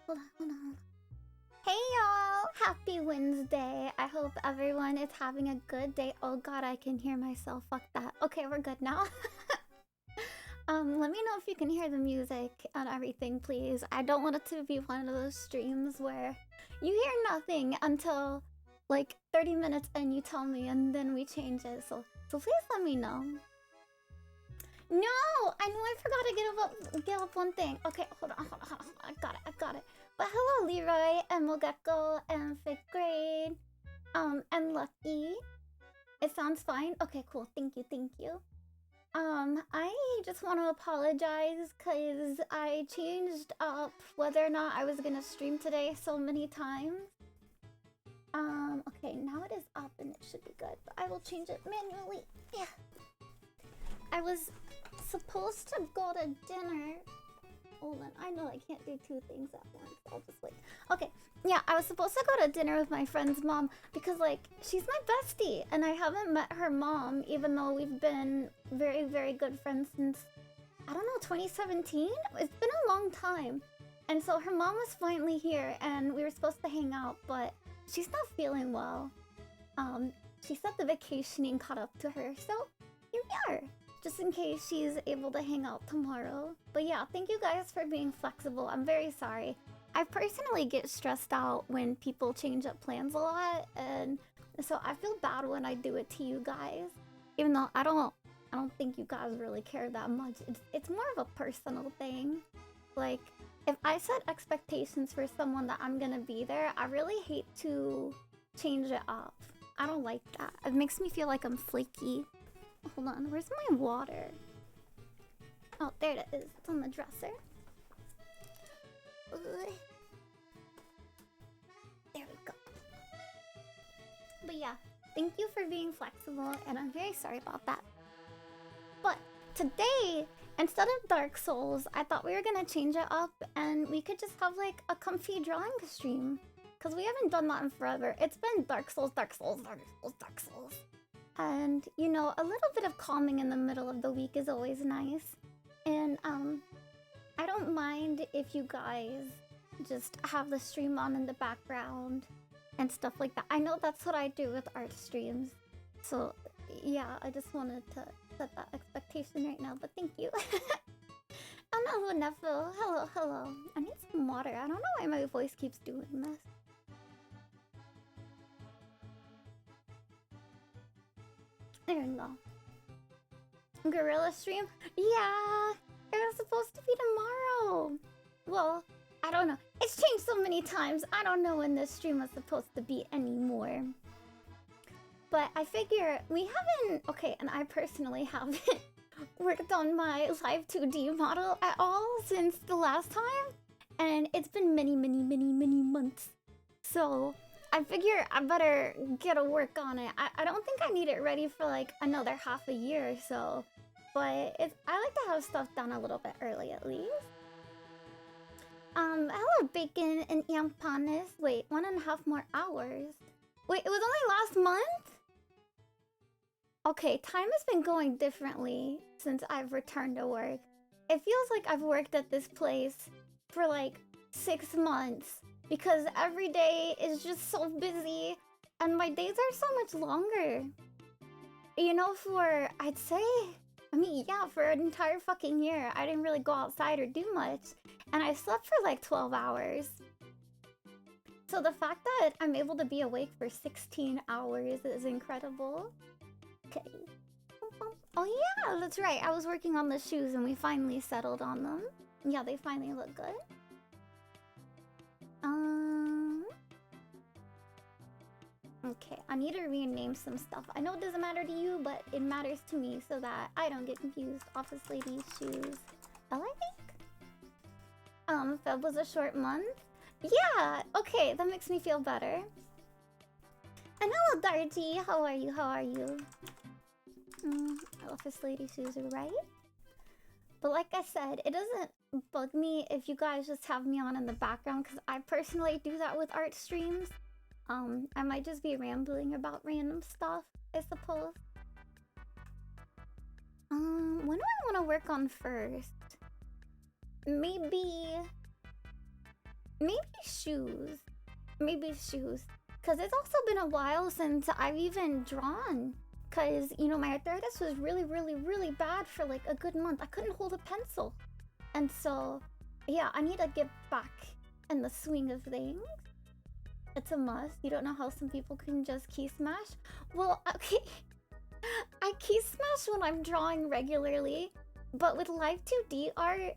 Hold on, hold on. Hey y'all! Happy Wednesday. I hope everyone is having a good day. Oh god, I can hear myself. Fuck that. Okay, we're good now. Let me know if you can hear the music and everything, please. I don't want it to be one of those streams where you hear nothing until like 30 minutes and you tell me and then we change it. So please let me know. No! I know I forgot to give up one thing. Okay, hold on. I got it. But hello, Leroy, and Mogeko, and 5th grade, and Lucky. It sounds fine? Okay, cool. Thank you. I just want to apologize because I changed up whether or not I was gonna stream today so many times. Okay, now it is up and it should be good, but I will change it manually. Yeah. I was supposed to go to dinner. Hold on, I know I can't do two things at once. I'll just wait. Okay, yeah, I was supposed to go to dinner with my friend's mom because, like, she's my bestie and I haven't met her mom even though we've been very, very good friends since, I don't know, 2017? It's been a long time. And so her mom was finally here and we were supposed to hang out, but she's not feeling well. She said the vacationing caught up to her, so here we are. Just in case she's able to hang out tomorrow. But yeah, thank you guys for being flexible. I'm very sorry. I personally get stressed out when people change up plans a lot, and so I feel bad when I do it to you guys. Even though I don't think you guys really care that much. It's more of a personal thing. Like, if I set expectations for someone that I'm gonna be there, I really hate to change it up. I don't like that. It makes me feel like I'm flaky. Hold on, where's my water? Oh, there it is. It's on the dresser. Ugh. There we go. But yeah, thank you for being flexible, and I'm very sorry about that. But today, instead of Dark Souls, I thought we were gonna change it up, and we could just have like a comfy drawing stream. Because we haven't done that in forever. It's been Dark Souls. And, you know, a little bit of calming in the middle of the week is always nice. And, I don't mind if you guys just have the stream on in the background and stuff like that. I know that's what I do with art streams. So, yeah, I just wanted to set that expectation right now, but thank you. Hello, Neffel. Hello. I need some water. I don't know why my voice keeps doing this. There we go. Gorilla stream? Yeah! It was supposed to be tomorrow! Well, I don't know. It's changed so many times. I don't know when this stream was supposed to be anymore. But I figure we haven't... Okay, and I personally haven't worked on my Live2D model at all since the last time. And it's been many months. So I figure I better get to work on it. I don't think I need it ready for like another half a year or so. But I like to have stuff done a little bit early at least. Hello Bacon and Yampanis. Wait, 1.5 more hours. Wait, it was only last month? Okay, time has been going differently since I've returned to work. It feels like I've worked at this place for like 6 months. Because every day is just so busy and my days are so much longer. You know, for, I'd say, I mean, yeah, for an entire fucking year, I didn't really go outside or do much. And I slept for like 12 hours. So the fact that I'm able to be awake for 16 hours is incredible. Okay. Oh yeah, that's right. I was working on the shoes and we finally settled on them. Yeah, they finally look good. Okay, I need to rename some stuff. I know it doesn't matter to you, but it matters to me so that I don't get confused. Office Lady's shoes. Oh, I think? Feb was a short month? Yeah, okay, that makes me feel better. And hello, Darty. How are you? Office Lady shoes are right. But like I said, it doesn't bug me if you guys just have me on in the background because I personally do that with art streams. I might just be rambling about random stuff, I suppose. When do I want to work on first? Maybe Maybe shoes. Maybe shoes. Because it's also been a while since I've even drawn. Because, you know, my arthritis was really, really, really bad for like a good month. I couldn't hold a pencil. And so, yeah, I need to get back in the swing of things. It's a must. You don't know how some people can just key smash? Well, okay. I key smash when I'm drawing regularly. But with Live2D art,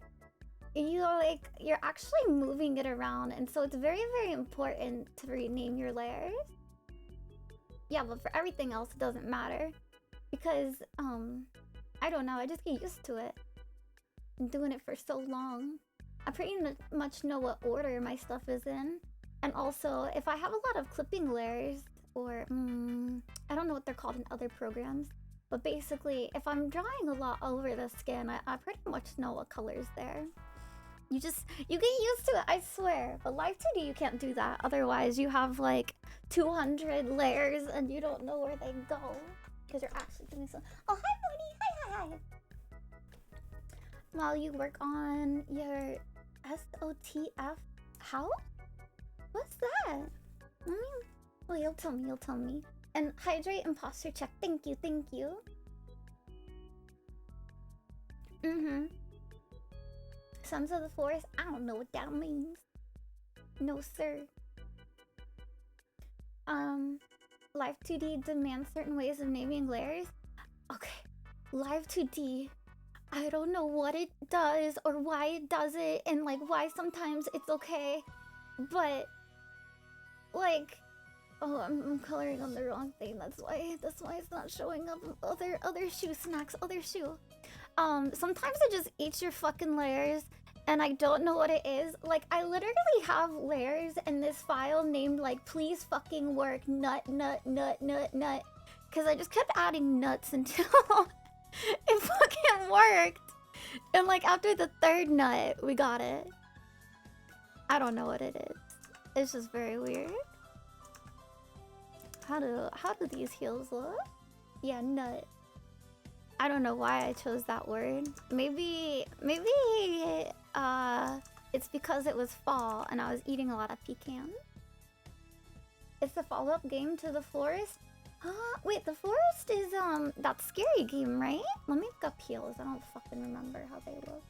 you're actually moving it around, and so it's very, very important to rename your layers. Yeah, but for everything else it doesn't matter. Because I don't know, I just get used to it. I'm doing it for so long. I pretty much know what order my stuff is in. And also, if I have a lot of clipping layers, or I don't know what they're called in other programs, but basically if I'm drawing a lot over the skin, I pretty much know what color's there. You get used to it, I swear. But Live2D, you can't do that. Otherwise, you have like 200 layers and you don't know where they go. Because you're actually doing something. Oh, hi, Moody. Hi. While you work on your SOTF. How? What's that? Oh, you'll tell me. And hydrate imposter check. Thank you. Sons of the Forest? I don't know what that means. No, sir. Live2D demands certain ways of naming layers. Okay, Live2D. I don't know what it does or why it does it, and like why sometimes it's okay, but like, oh, I'm coloring on the wrong thing. That's why it's not showing up. Other shoe snacks. Other shoe. Sometimes it just eats your fucking layers, and I don't know what it is. Like, I literally have layers in this file named, like, please fucking work, nut. Because I just kept adding nuts until it fucking worked. And, like, after the third nut, we got it. I don't know what it is. It's just very weird. How do these heels look? Yeah, nut. I don't know why I chose that word. Maybe it's because it was fall and I was eating a lot of pecans. It's the follow-up game to The Forest. Wait, The Forest is that scary game, right? Let me look up heels. I don't fucking remember how they look.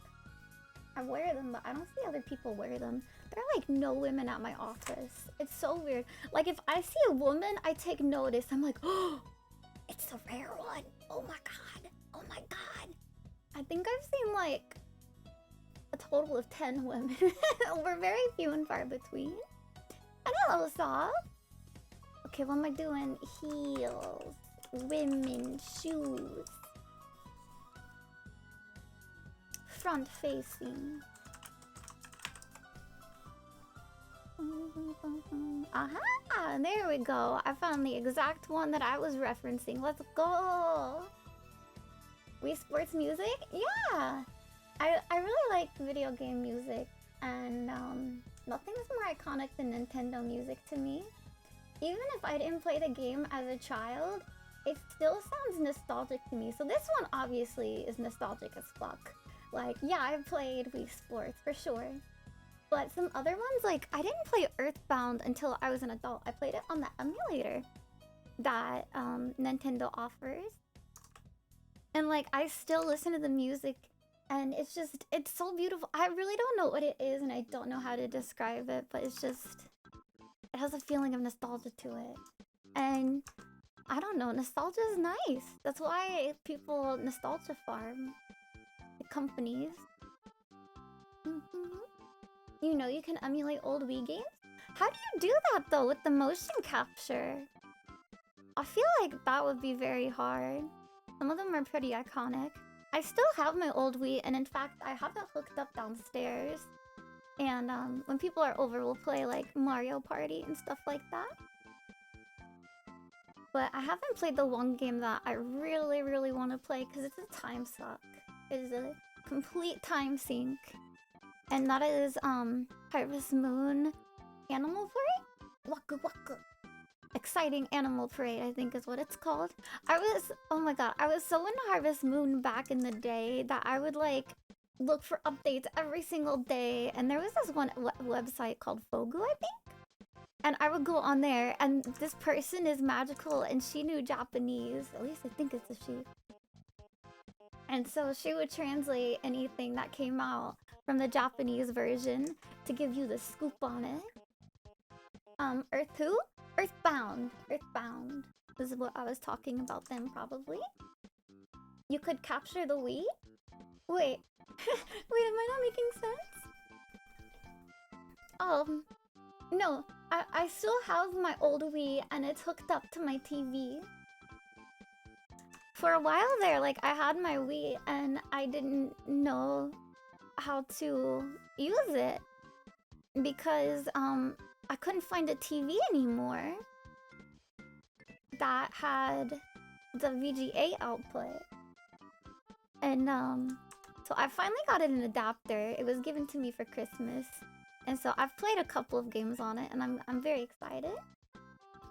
I wear them, but I don't see other people wear them. There are like no women at my office. It's so weird. Like, if I see a woman, I take notice. I'm like, oh, it's a rare one. Oh my god. I think I've seen like a total of 10 women. We're very few and far between. And hello, Saw. Okay, what am I doing? Heels. Women. Shoes. Front facing. Aha! There we go. I found the exact one that I was referencing. Let's go! Wii Sports music? Yeah! I really like video game music, and nothing is more iconic than Nintendo music to me. Even if I didn't play the game as a child, it still sounds nostalgic to me. So this one obviously is nostalgic as fuck. Like, yeah, I've played Wii Sports for sure. But some other ones, like, I didn't play Earthbound until I was an adult. I played it on the emulator that Nintendo offers. And like, I still listen to the music, and it's so beautiful. I really don't know what it is, and I don't know how to describe it, but it's just, it has a feeling of nostalgia to it. And I don't know, nostalgia is nice. That's why people nostalgia farm. The companies. You know, you can emulate old Wii games? How do you do that though with the motion capture? I feel like that would be very hard. Some of them are pretty iconic. I still have my old Wii, and in fact, I have it hooked up downstairs. And when people are over, we'll play like Mario Party and stuff like that. But I haven't played the one game that I really, really want to play because it's a time suck. It is a complete time sink. And that is Harvest Moon Animal Parade? Waka waka. Exciting Animal Parade, I think is what it's called. Oh my god, I was so into Harvest Moon back in the day that I would like look for updates every single day. And there was this one website called Fogu, I think. And I would go on there, and this person is magical, and she knew Japanese. At least I think it's a she. And so she would translate anything that came out from the Japanese version to give you the scoop on it. Earth who? Earthbound. Earthbound. This is what I was talking about then, probably. You could capture the Wii? Wait. Wait, am I not making sense? No. I still have my old Wii, and it's hooked up to my TV. For a while there, like, I had my Wii, and I didn't know how to use it. Because, I couldn't find a TV anymore that had the VGA output. And, so I finally got an adapter. It was given to me for Christmas. And so I've played a couple of games on it, and I'm very excited.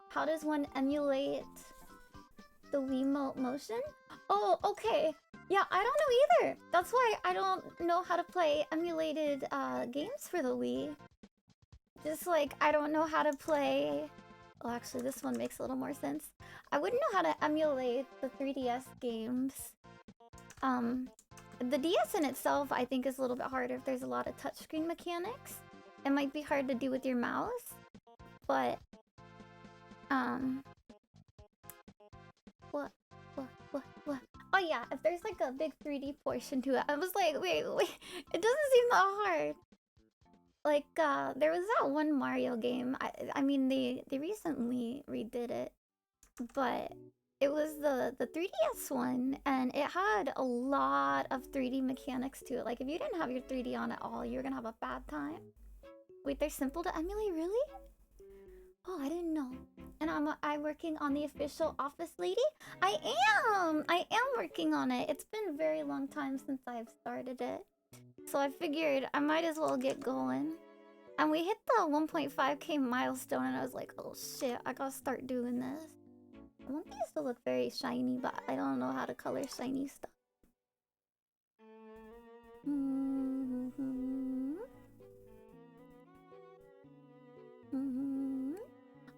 How does one emulate the Wiimote motion? Oh, okay. Yeah, I don't know either. That's why I don't know how to play emulated games for the Wii. Just like I don't know how to play... Oh, actually, this one makes a little more sense. I wouldn't know how to emulate the 3DS games. The DS in itself, I think, is a little bit harder if there's a lot of touchscreen mechanics. It might be hard to do with your mouse, but what? Oh yeah, if there's like a big 3D portion to it, I was like, wait, it doesn't seem that hard. Like, there was that one Mario game. I mean, they recently redid it, but it was the 3DS one, and it had a lot of 3D mechanics to it. Like, if you didn't have your 3D on at all, you're gonna have a bad time. Wait, they're simple to emulate, really? Oh, I didn't know. And I'm working on the official Office Lady? I am working on it. It's been a very long time since I've started it. So I figured I might as well get going. And we hit the 1.5k milestone, and I was like, oh shit, I gotta start doing this. I want these to look very shiny, but I don't know how to color shiny stuff.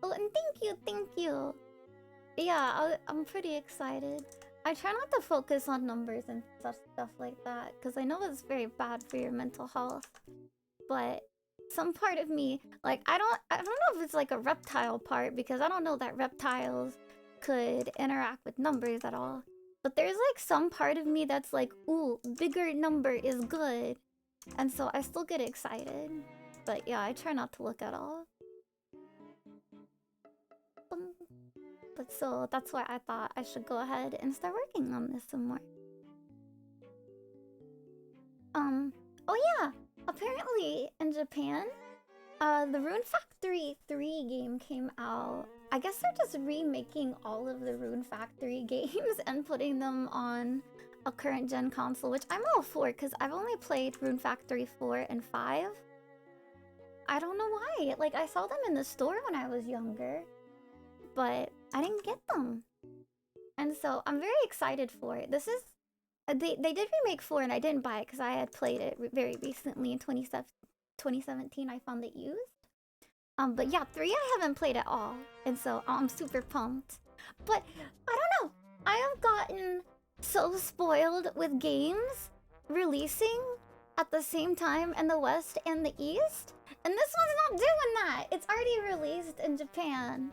Oh, and thank you. Yeah, I'm pretty excited. I try not to focus on numbers and stuff like that, because I know it's very bad for your mental health. But some part of me, like, I don't know if it's like a reptile part, because I don't know that reptiles could interact with numbers at all. But there's like some part of me that's like, ooh, bigger number is good. And so I still get excited. But yeah, I try not to look at all. But so that's why I thought I should go ahead and start working on this some more. Oh yeah, apparently in Japan, the Rune Factory 3 game came out. I guess they're just remaking all of the Rune Factory games and putting them on a current gen console, which I'm all for, because I've only played Rune Factory 4 and 5. I don't know why. Like, I saw them in the store when I was younger, but I didn't get them. And so I'm very excited for it. This is... They did remake 4 and I didn't buy it because I had played it very recently in 2017. I found it used. But yeah, 3 I haven't played at all. And so I'm super pumped. But I don't know. I have gotten so spoiled with games releasing at the same time in the West and the East. And this one's not doing that. It's already released in Japan.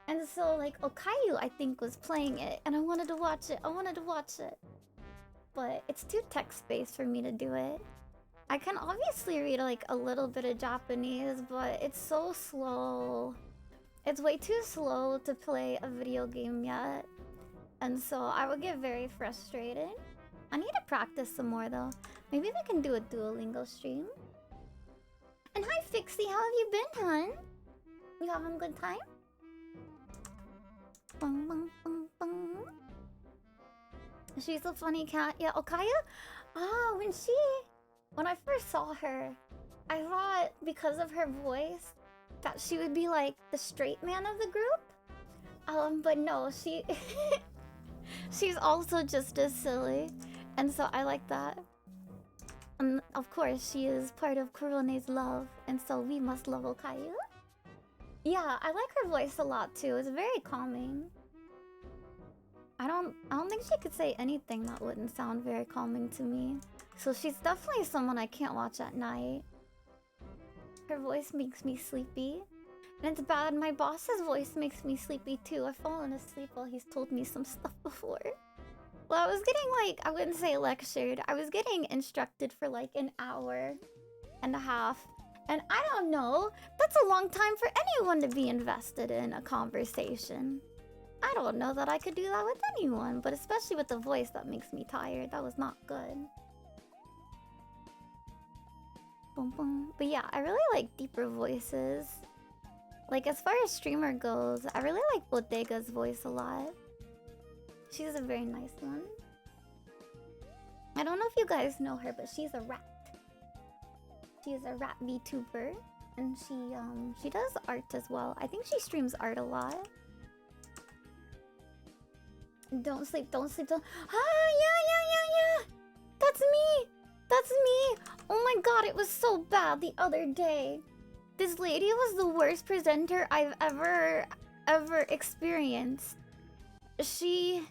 And so, like, Okayu, I think, was playing it. And I wanted to watch it. But it's too text-based for me to do it. I can obviously read, like, a little bit of Japanese, but it's so slow. It's way too slow to play a video game yet. And so I would get very frustrated. I need to practice some more, though. Maybe we can do a Duolingo stream. And hi, Fixie. How have you been, hon? You having a good time? Bung, bung, bung, bung. She's a funny cat. Yeah, Okaya? Ah, when I first saw her, I thought because of her voice that she would be like the straight man of the group. But no, she's also just as silly. And so I like that. And of course, she is part of Kurone's love, and so we must love Okayu. Yeah, I like her voice a lot too. It's very calming. I don't think she could say anything that wouldn't sound very calming to me. So she's definitely someone I can't watch at night. Her voice makes me sleepy. And it's bad, my boss's voice makes me sleepy too. I've fallen asleep while he's told me some stuff before. Well, I was getting like, I wouldn't say lectured. I was getting instructed for like an hour and a half. And I don't know, that's a long time for anyone to be invested in a conversation. I don't know that I could do that with anyone, but especially with the voice that makes me tired. That was not good. Boom, boom. But yeah, I really like deeper voices. Like, as far as streamer goes, I really like Bodega's voice a lot. She's a very nice one. I don't know if you guys know her, but she's a rat. She is a rat VTuber, and she does art as well. I think she streams art a lot. Don't sleep, don't sleep, don't... Ah, yeah! That's me! That's me! Oh my god, it was so bad the other day. This lady was the worst presenter I've ever experienced. She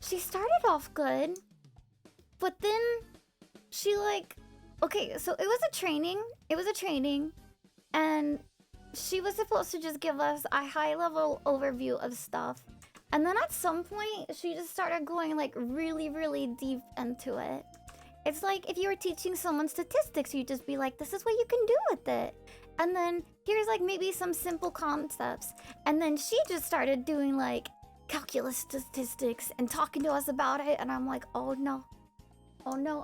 started off good, but then she like... Okay, so it was a training, and she was supposed to just give us a high-level overview of stuff. And then at some point, she just started going like really, really deep into it. It's like if you were teaching someone statistics, you'd just be like, this is what you can do with it. And then here's like maybe some simple concepts. And then she just started doing like calculus statistics and talking to us about it. And I'm like, oh no,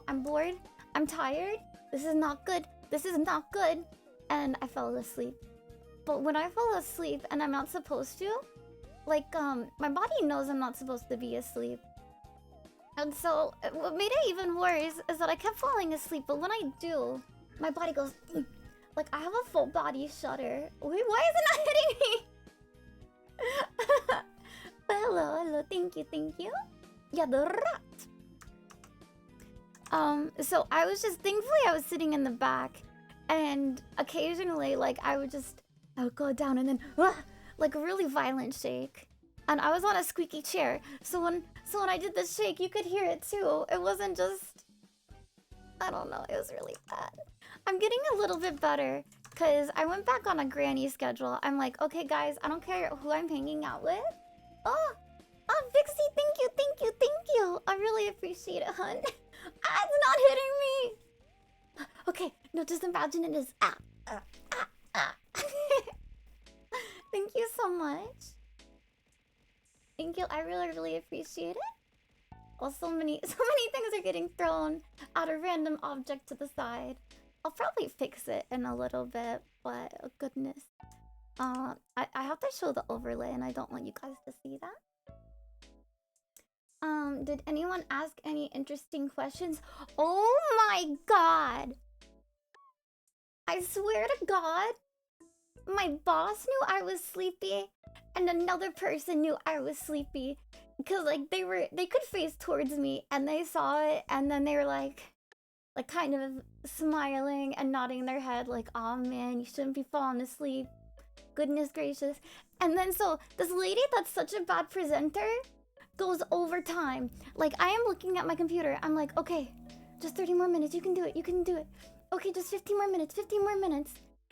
I'm bored. I'm tired. This is not good. This is not good. And I fell asleep. But when I fall asleep and I'm not supposed to, like, my body knows I'm not supposed to be asleep. And so, what made it even worse is that I kept falling asleep, but when I do, my body goes, like, I have a full body shudder. Wait, why is it not hitting me? But hello, thank you. Yeah, the rat. So I was just, thankfully I was sitting in the back, and occasionally, like, I would go down and then, like a really violent shake. And I was on a squeaky chair, so when I did the shake, you could hear it too. It wasn't just... I don't know, it was really bad. I'm getting a little bit better, because I went back on a granny schedule. I'm like, okay guys, I don't care who I'm hanging out with. Oh, Vixie, thank you. I really appreciate it, hun. It's not hitting me. Okay, no, just imagine it is... Thank you so much. Thank you, I really appreciate it. Well, so many things are getting thrown at a random object to the side. I'll probably fix it in a little bit, but oh goodness. I have to show the overlay and I don't want you guys to see that. Did anyone ask any interesting questions? Oh my god! I swear to God, my boss knew I was sleepy, and another person knew I was sleepy. Because, like, they could face towards me, and they saw it, and then they were like kind of smiling and nodding their head, like, oh man, you shouldn't be falling asleep. Goodness gracious. And then so, this lady that's such a bad presenter goes overtime. Like, I am looking at my computer, I'm like, okay, just 30 more minutes, you can do it. Okay, just 15 more minutes.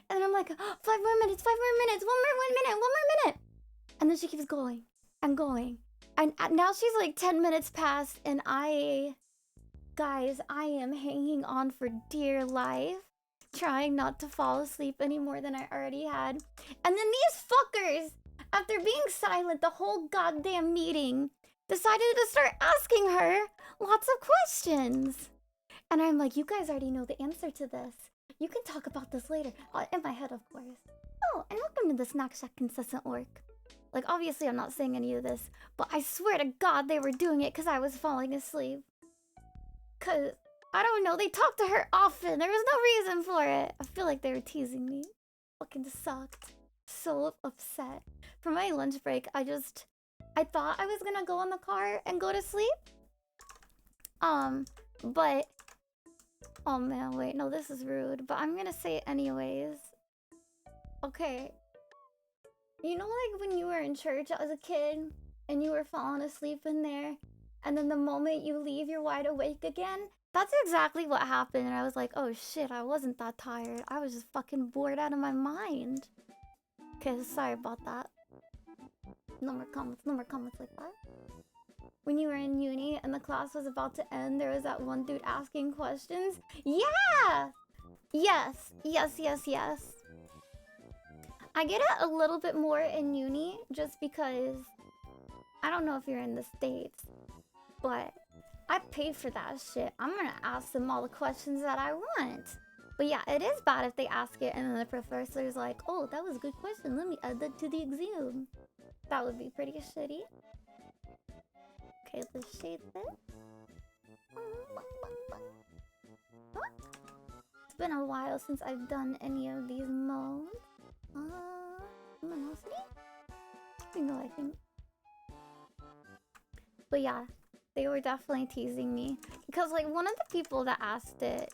And then I'm like, oh, 5 more minutes, 1 more minute. And then she keeps going and going. And now she's like 10 minutes past, and guys, I am hanging on for dear life, trying not to fall asleep any more than I already had. And then these fuckers, after being silent the whole goddamn meeting, decided to start asking her lots of questions. And I'm like, you guys already know the answer to this. You can talk about this later. In my head, of course. Oh, and welcome to the Snack Shack Incessant Work. Like, obviously I'm not saying any of this, but I swear to God they were doing it because I was falling asleep. Because, I don't know, they talked to her often. There was no reason for it. I feel like they were teasing me. Fucking sucked. So upset. For my lunch break, I thought I was gonna go in the car and go to sleep. But Oh man, wait, no, this is rude, but I'm gonna say it anyways. Okay. You know, like when you were in church as a kid and you were falling asleep in there, and then the moment you leave, you're wide awake again? That's exactly what happened. And I was like, oh shit, I wasn't that tired. I was just fucking bored out of my mind. Okay, sorry about that. No more comments like that. When you were in uni and the class was about to end, there was that one dude asking questions. Yeah! Yes. I get it a little bit more in uni just because I don't know if you're in the States, but I pay for that shit. I'm gonna ask them all the questions that I want. But yeah, it is bad if they ask it and then the professor's like, oh, that was a good question. Let me add that to the exam. That would be pretty shitty. Okay, let's shade this. It's been a while since I've done any of these modes. Luminosity? I think. But yeah, they were definitely teasing me. Because like one of the people that asked it,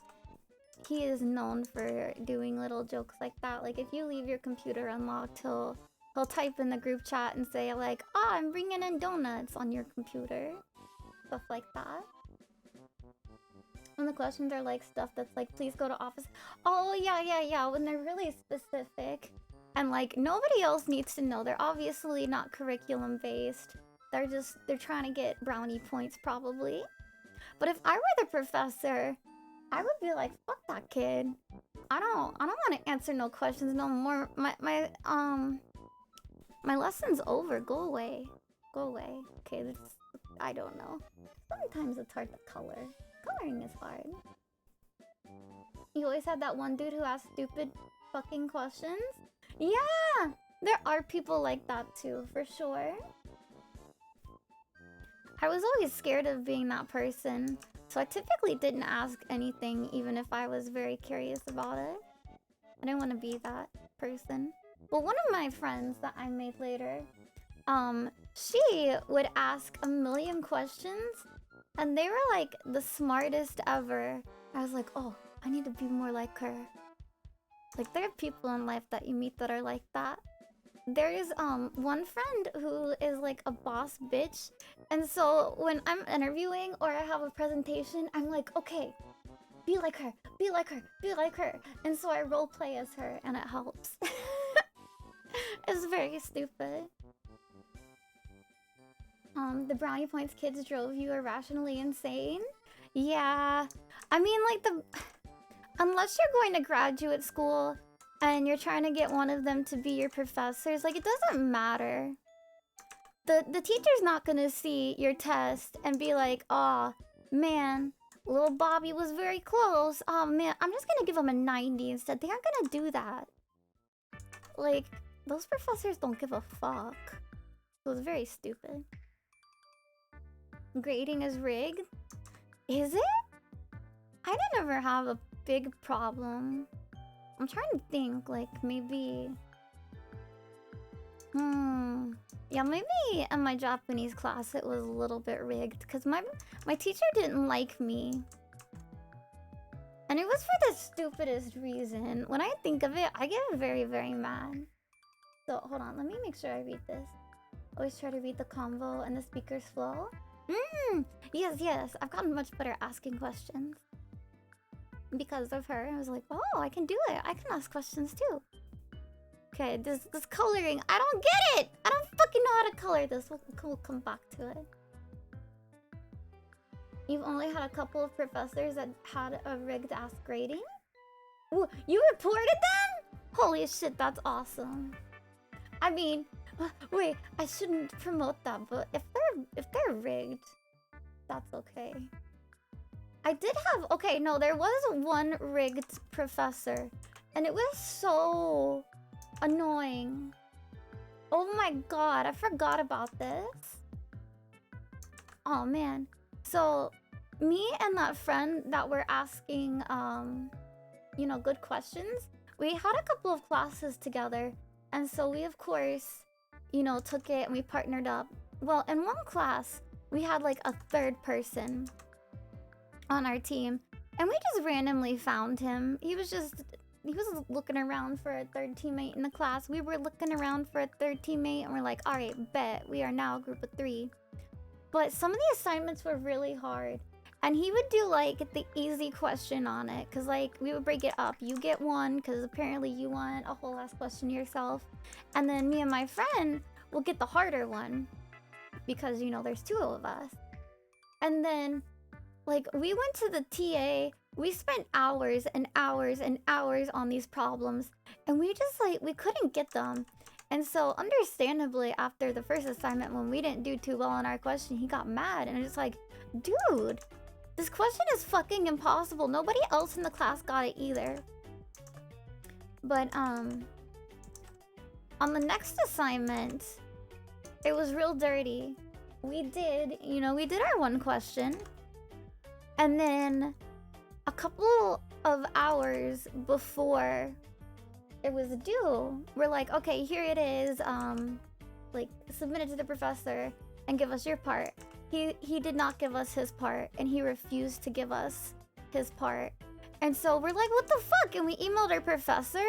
he is known for doing little jokes like that. Like if you leave your computer unlocked, he'll type in the group chat and say like, "Ah, I'm bringing in donuts on your computer." Stuff like that. And the questions are like stuff that's like, please go to office. Oh yeah. When they're really specific. And like nobody else needs to know. They're obviously not curriculum based. They're trying to get brownie points probably. But if I were the professor, I would be like, fuck that kid. I don't want to answer no questions no more. My lesson's over. Go away. Okay, I don't know. Sometimes it's hard to color. Coloring is hard. You always had that one dude who asked stupid fucking questions. Yeah, there are people like that too, for sure. I was always scared of being that person, so I typically didn't ask anything even if I was very curious about it. I didn't want to be that person. Well, one of my friends that I made later, she would ask a million questions, and they were like the smartest ever. I was like, oh, I need to be more like her. Like, there are people in life that you meet that are like that. There is one friend who is like a boss bitch, and so when I'm interviewing or I have a presentation, I'm like, okay, be like her, and so I role play as her, and it helps. It's very stupid. The brownie points kids drove you irrationally insane? Yeah, I mean like unless you're going to graduate school and you're trying to get one of them to be your professors, like it doesn't matter. The teacher's not gonna see your test and be like, "Aw, man, little Bobby was very close. Oh man, I'm just gonna give him a 90 instead." They aren't gonna do that. Like, those professors don't give a fuck. It was very stupid. Grading is rigged? Is it? I didn't ever have a big problem. I'm trying to think, like, maybe... Yeah, maybe in my Japanese class it was a little bit rigged, because my teacher didn't like me. And it was for the stupidest reason. When I think of it, I get very, very mad. So, hold on, let me make sure I read this. Always try to read the convo and the speaker's flow. Yes, I've gotten much better at asking questions. Because of her, I was like, oh, I can do it. I can ask questions too. Okay, this coloring, I don't get it! I don't fucking know how to color this. We'll come back to it. You've only had a couple of professors that had a rigged ass grading? Ooh, you reported them? Holy shit, that's awesome. I mean, wait, I shouldn't promote that, but if they're rigged, that's okay. I did have, okay, no, there was one rigged professor, and it was so annoying. Oh my god, I forgot about this. Oh man. So, me and that friend that were asking, you know, good questions, we had a couple of classes together, and so we, of course, you know, took it and we partnered up. Well, in one class, we had like a third person on our team, And we just randomly found him. He was looking around for a third teammate in the class. We were looking around for a third teammate and we're like, all right, bet. We are now a group of 3. But some of the assignments were really hard. And he would do like the easy question on it. Cause like we would break it up. You get 1 because apparently you want a whole ass question yourself. And then me and my friend will get the harder one. Because you know there's 2 of us. And then like we went to the TA. We spent hours and hours and hours on these problems. And we just like, we couldn't get them. And so understandably after the first assignment when we didn't do too well on our question, he got mad. And it's like, dude, this question is fucking impossible. Nobody else in the class got it either. But on the next assignment, it was real dirty. We did our 1 question. And then a couple of hours before it was due, we're like, okay, here it is. Like, submit it to the professor and give us your part. He did not give us his part, and he refused to give us his part. And so we're like, what the fuck? And we emailed our professor,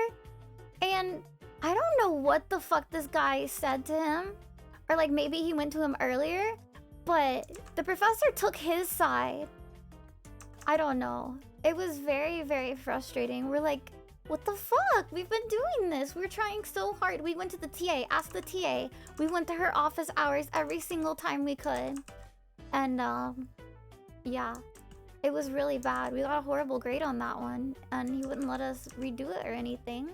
and I don't know what the fuck this guy said to him. Or like maybe he went to him earlier, but the professor took his side. I don't know. It was very, very frustrating. We're like, what the fuck? We've been doing this. We're trying so hard. We went to the TA, asked the TA. We went to her office hours every single time we could. And yeah, it was really bad. We got a horrible grade on that one, and he wouldn't let us redo it or anything.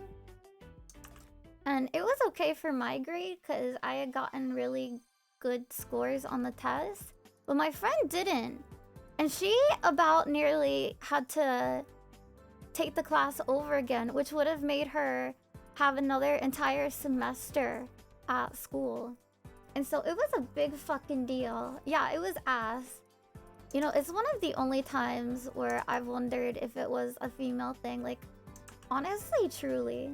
And it was okay for my grade because I had gotten really good scores on the test, but my friend didn't. And she about nearly had to take the class over again, which would have made her have another entire semester at school. And so it was a big fucking deal. Yeah, it was ass. You know, it's one of the only times where I've wondered if it was a female thing. Like, honestly, truly.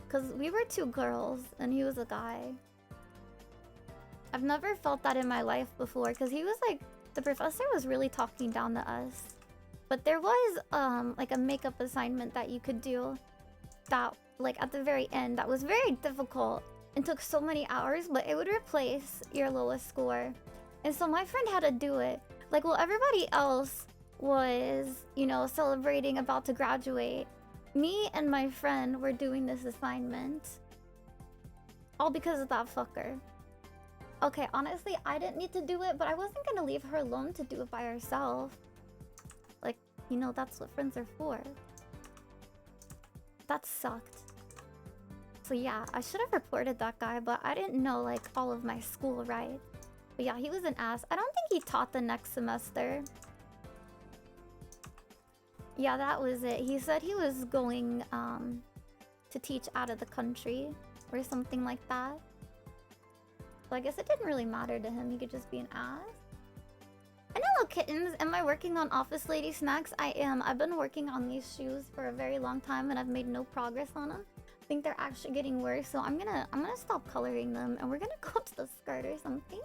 Because we were 2 girls and he was a guy. I've never felt that in my life before because he was like, the professor was really talking down to us. But there was like a makeup assignment that you could do that like at the very end that was very difficult and took so many hours, but it would replace your lowest score. And so my friend had to do it. Like while everybody else was, you know, celebrating about to graduate, me and my friend were doing this assignment. All because of that fucker. Okay, honestly, I didn't need to do it, but I wasn't gonna leave her alone to do it by herself. Like, you know, that's what friends are for. That sucked. So yeah, I should have reported that guy, but I didn't know, like, all of my school rights. But yeah, he was an ass. I don't think he taught the next semester. Yeah, that was it. He said he was going to teach out of the country or something like that. So I guess it didn't really matter to him. He could just be an ass. And hello, kittens. Am I working on Office Lady Snacks? I am. I've been working on these shoes for a very long time and I've made no progress on them. I think they're actually getting worse, so I'm gonna stop coloring them and we're gonna go to the skirt or something.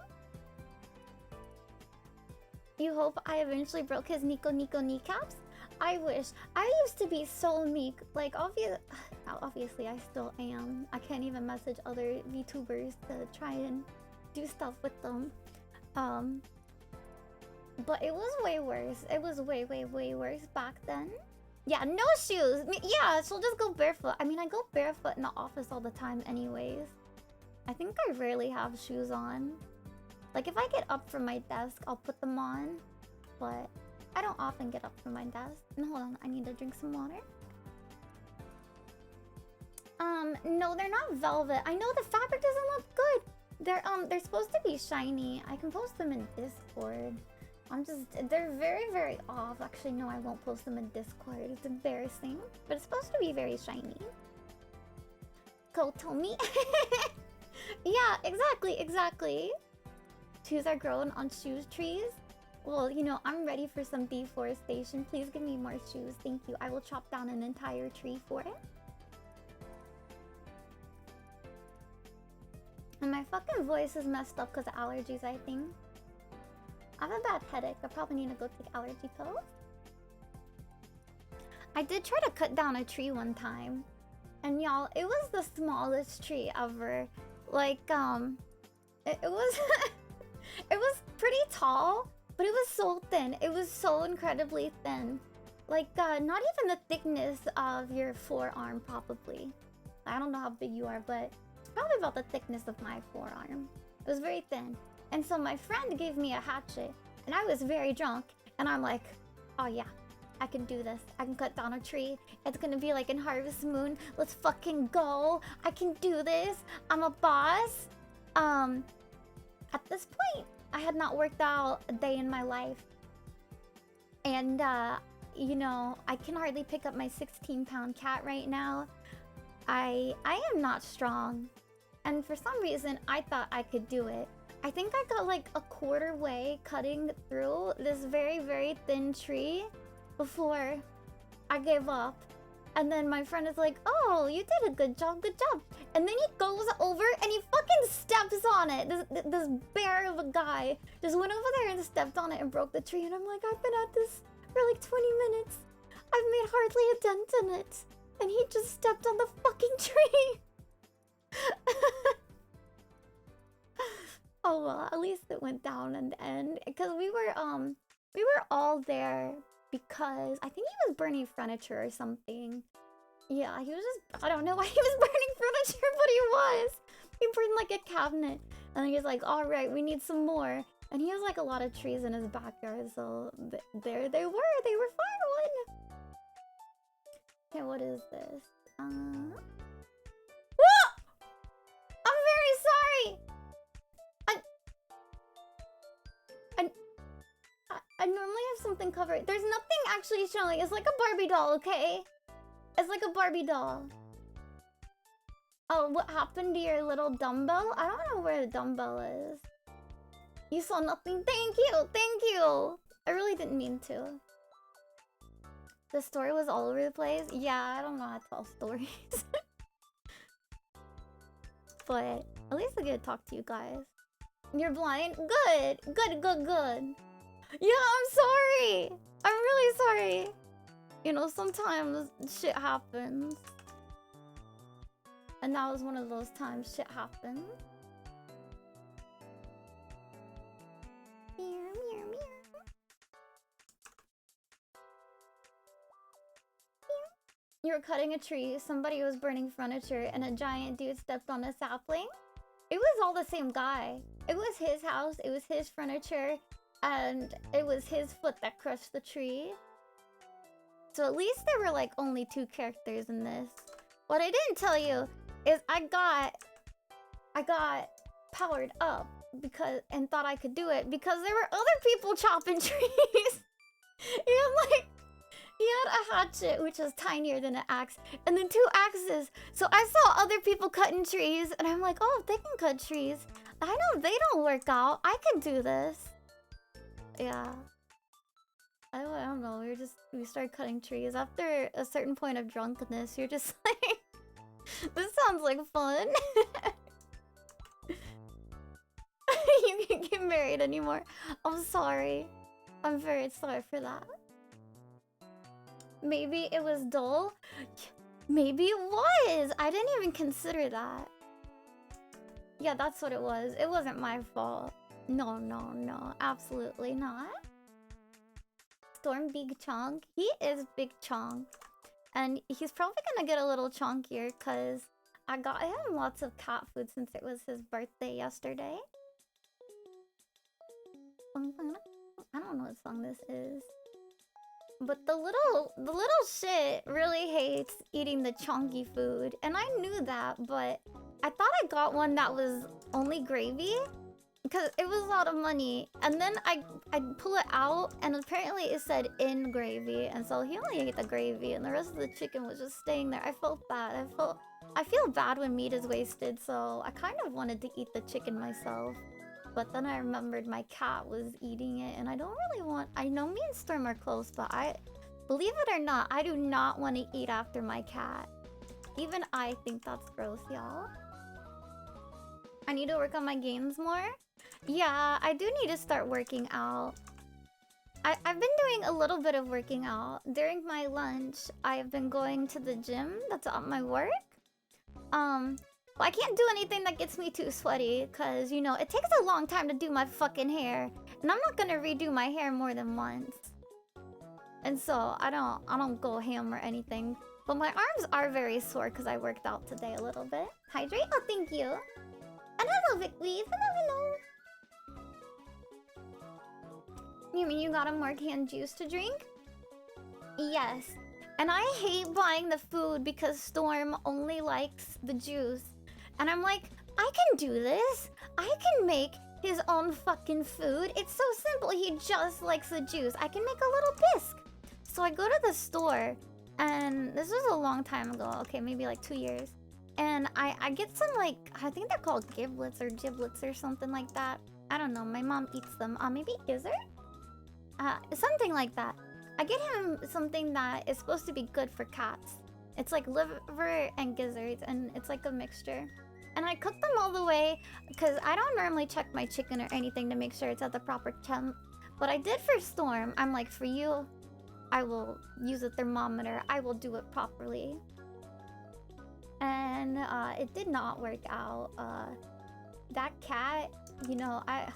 You hope I eventually broke his Nico kneecaps? I wish. I used to be so meek. Like, obviously I still am. I can't even message other VTubers to try and do stuff with them. But it was way worse. It was way, way, way worse back then. Yeah, no shoes. Yeah, she'll just go barefoot. I mean, I go barefoot in the office all the time anyways. I think I rarely have shoes on. Like, if I get up from my desk, I'll put them on. But I don't often get up from my desk. And hold on, I need to drink some water. No, they're not velvet. I know the fabric doesn't look good. They're supposed to be shiny. I can post them in Discord. They're very, very off. Actually, no, I won't post them in Discord. It's embarrassing. But it's supposed to be very shiny. Kotomi? Yeah, exactly. Trees are growing on shoes trees. Well, you know, I'm ready for some deforestation. Please give me more shoes. Thank you. I will chop down an entire tree for it. And my fucking voice is messed up because of allergies, I think. I have a bad headache. I probably need to go take allergy pills. I did try to cut down a tree one time. And y'all, it was the smallest tree ever. Like, it was... it was pretty tall, but it was so thin. It was so incredibly thin. Like, not even the thickness of your forearm, probably. I don't know how big you are, but it's probably about the thickness of my forearm. It was very thin. And so my friend gave me a hatchet, and I was very drunk, and I'm like, oh yeah, I can do this. I can cut down a tree. It's gonna be like in Harvest Moon. Let's fucking go. I can do this. I'm a boss. At this point, I had not worked out a day in my life. And, you know, I can hardly pick up my 16-pound cat right now. I am not strong. And for some reason, I thought I could do it. I think I got like a quarter way cutting through this very, very thin tree before I gave up. And then my friend is like, oh, you did a good job, good job. And then he goes over and he fucking steps on it. This bear of a guy just went over there and stepped on it and broke the tree. And I'm like, I've been at this for like 20 minutes. I've made hardly a dent in it. And he just stepped on the fucking tree. Oh well, at least it went down in the end. Because we were all there because I think he was burning furniture or something. Yeah, he was just, I don't know why he was burning furniture, but he was. He burned like a cabinet. And he was like, all right, we need some more. And he has like a lot of trees in his backyard, so there they were firewood. Okay, what is this? Whoa! I'm very sorry! I normally have something covered. There's nothing actually showing. It's like a Barbie doll, okay? It's like a Barbie doll. Oh, what happened to your little dumbbell? I don't know where the dumbbell is. You saw nothing? Thank you! Thank you! I really didn't mean to. The story was all over the place? Yeah, I don't know how to tell stories. But at least I get to talk to you guys. You're blind? Good! Good, good, good. Yeah, I'm sorry! I'm really sorry! You know, sometimes shit happens. And that was one of those times shit happened. Meow, meow, meow. You were cutting a tree, somebody was burning furniture, and a giant dude stepped on a sapling? It was all the same guy. It was his house, it was his furniture, and it was his foot that crushed the tree. So at least there were like only 2 characters in this. What I didn't tell you is I got powered up because and thought I could do it because there were other people chopping trees. He had a hatchet which was tinier than an axe, and then 2 axes. So I saw other people cutting trees, and I'm like, oh, if they can cut trees, I know they don't work out. I can do this. Yeah. I don't know. We started cutting trees after a certain point of drunkenness. You're just like, this sounds like fun. You can't get married anymore. I'm sorry. I'm very sorry for that. Maybe it was dull? Maybe it was! I didn't even consider that. Yeah, that's what it was. It wasn't my fault. No, no, no. Absolutely not. Storm Big Chonk. He is Big Chonk. And he's probably gonna get a little chonkier because I got him lots of cat food since it was his birthday yesterday. I don't know what song this is. But the little shit really hates eating the chonky food. And I knew that, but I thought I got one that was only gravy. Because it was a lot of money. And then I pull it out, and apparently it said in gravy. And so he only ate the gravy, and the rest of the chicken was just staying there. I felt bad. I feel bad when meat is wasted, so I kind of wanted to eat the chicken myself. But then I remembered my cat was eating it, and I don't really want... I know me and Storm are close, but believe it or not, I do not want to eat after my cat. Even I think that's gross, y'all. I need to work on my games more. Yeah, I do need to start working out. I've been doing a little bit of working out. During my lunch, I've been going to the gym that's at my work. Well, I can't do anything that gets me too sweaty, because, you know, it takes a long time to do my fucking hair. And I'm not gonna redo my hair more than once. And so, I don't go ham or anything. But my arms are very sore because I worked out today a little bit. Hydrate? Oh, thank you. And hello, Vicweave. Hello, hello. You mean you got a more canned juice to drink? Yes. And I hate buying the food because Storm only likes the juice. And I'm like, I can do this. I can make his own fucking food. It's so simple. He just likes the juice. I can make a little bisque. So I go to the store, and this was a long time ago. Okay, maybe like 2 years. And I get some, like, I think they're called giblets or giblets or something like that. I don't know. My mom eats them. Maybe gizzard? Something like that. I get him something that is supposed to be good for cats. It's like liver and gizzards, and it's like a mixture. And I cook them all the way, because I don't normally check my chicken or anything to make sure it's at the proper temp. But I did for Storm. I'm like, for you, I will use a thermometer. I will do it properly. And it did not work out. That cat, you know, I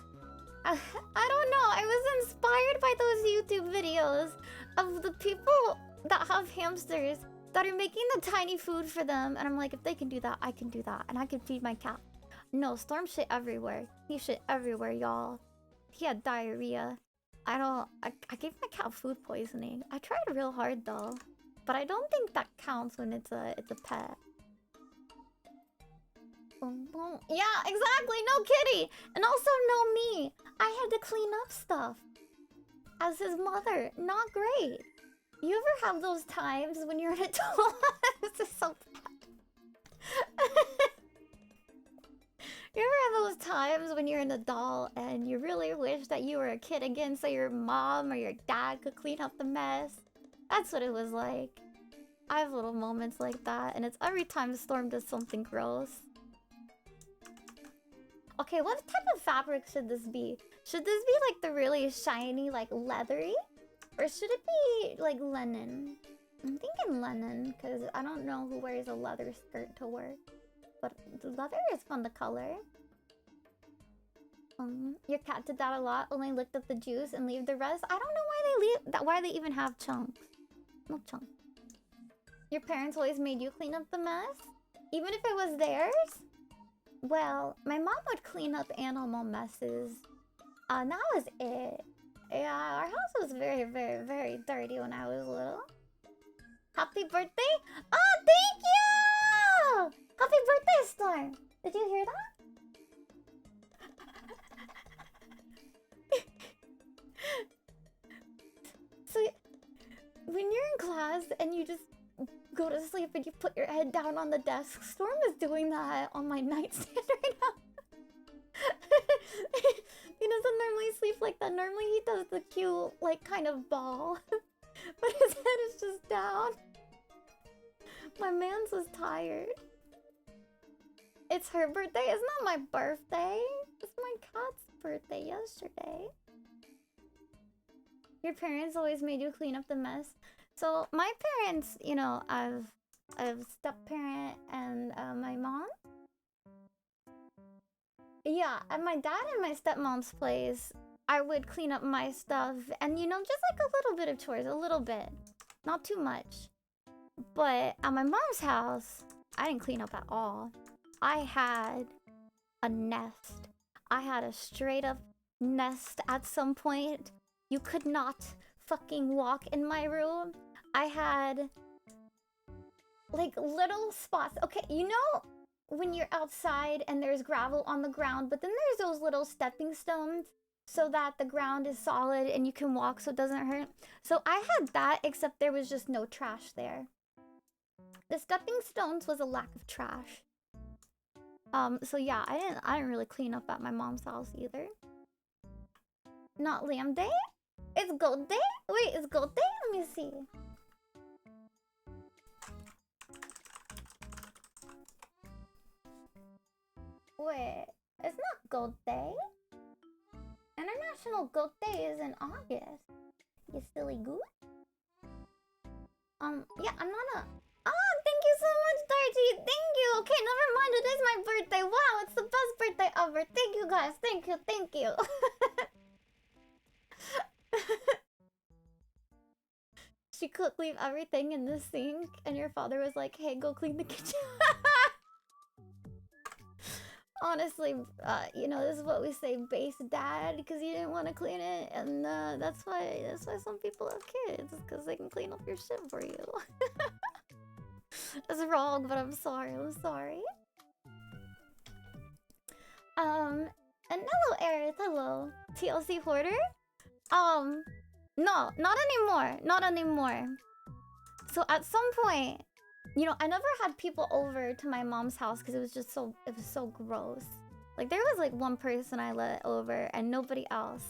don't know. I was inspired by those YouTube videos of the people that have hamsters that are making the tiny food for them. And I'm like, if they can do that, I can do that. And I can feed my cat. No, Storm shit everywhere. He shit everywhere, y'all. He had diarrhea. I gave my cat food poisoning. I tried real hard though. But I don't think that counts when it's a pet. Yeah, exactly. No kitty. And also no me. I had to clean up stuff. As his mother. Not great. You ever have those times when you're an adult? This is so bad. You ever have those times when you're an adult and you really wish that you were a kid again so your mom or your dad could clean up the mess? That's what it was like. I have little moments like that, and it's every time Storm does something gross. Okay, what type of fabric should this be? Should this be like the really shiny, like leathery? Or should it be like linen? I'm thinking linen, because I don't know who wears a leather skirt to work. But the leather is fun to color. Your cat did that a lot, only licked up the juice and leave the rest. I don't know why they leave that, why they even have chunks. No chunks. Your parents always made you clean up the mess? Even if it was theirs? Well, my mom would clean up animal messes. That was it. Yeah, our house was very, very, very dirty when I was little. Happy birthday? Oh, thank you! Happy birthday, Storm! Did you hear that? So, when you're in class and you just go to sleep and you put your head down on the desk, Storm is doing that on my nightstand right now. He doesn't normally sleep like that. Normally he does the cute, like, kind of ball. But his head is just down. My man's was tired. It's her birthday. It's not my birthday. It's my cat's birthday yesterday. Your parents always made you clean up the mess. So my parents, you know, I've a step-parent and my mom. Yeah, at my dad and my stepmom's place, I would clean up my stuff. And, you know, just like a little bit of chores. A little bit. Not too much. But at my mom's house, I didn't clean up at all. I had a nest. I had a straight up nest at some point. You could not fucking walk in my room. I had like little spots. Okay, you know when you're outside and there's gravel on the ground, but then there's those little stepping stones so that the ground is solid and you can walk so it doesn't hurt. So I had that, except there was just no trash there. The stepping stones was a lack of trash. So yeah, I didn't really clean up at my mom's house either. Not lamb day? It's goat day? Wait, it's goat day? Let me see. Wait, it's not goat day. International Goat Day is in August. You silly goose. Yeah, I'm not a... Oh, thank you so much, Darty. Thank you. Okay, never mind. It is my birthday. Wow, it's the best birthday ever. Thank you, guys. Thank you. Thank you. She could leave everything in the sink, and your father was like, hey, go clean the kitchen. Honestly, you know, this is what we say, base dad, because you didn't want to clean it, and that's why some people have kids, because they can clean up your shit for you. That's wrong, but I'm sorry. And hello, Aerith. Hello, TLC Hoarder. No, not anymore. So at some point, you know, I never had people over to my mom's house because it was so gross. Like, there was like one person I let over and nobody else.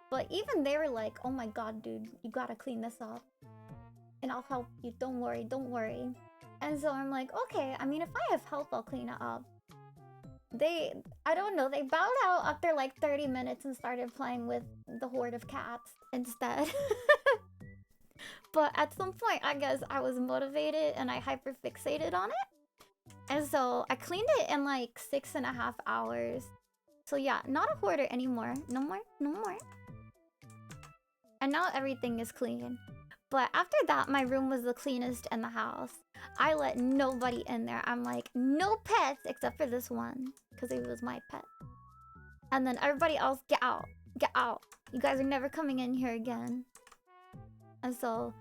But even they were like, oh my god, dude, you gotta clean this up. And I'll help you, don't worry. And so I'm like, okay, I mean, if I have help, I'll clean it up. I don't know, they bowed out after like 30 minutes and started playing with the horde of cats instead. But at some point, I guess I was motivated and I hyperfixated on it. And so I cleaned it in like 6.5 hours. So yeah, not a hoarder anymore. No more. And now everything is clean. But after that, my room was the cleanest in the house. I let nobody in there. I'm like, no pets except for this one, because it was my pet. And then everybody else, get out. You guys are never coming in here again. And so,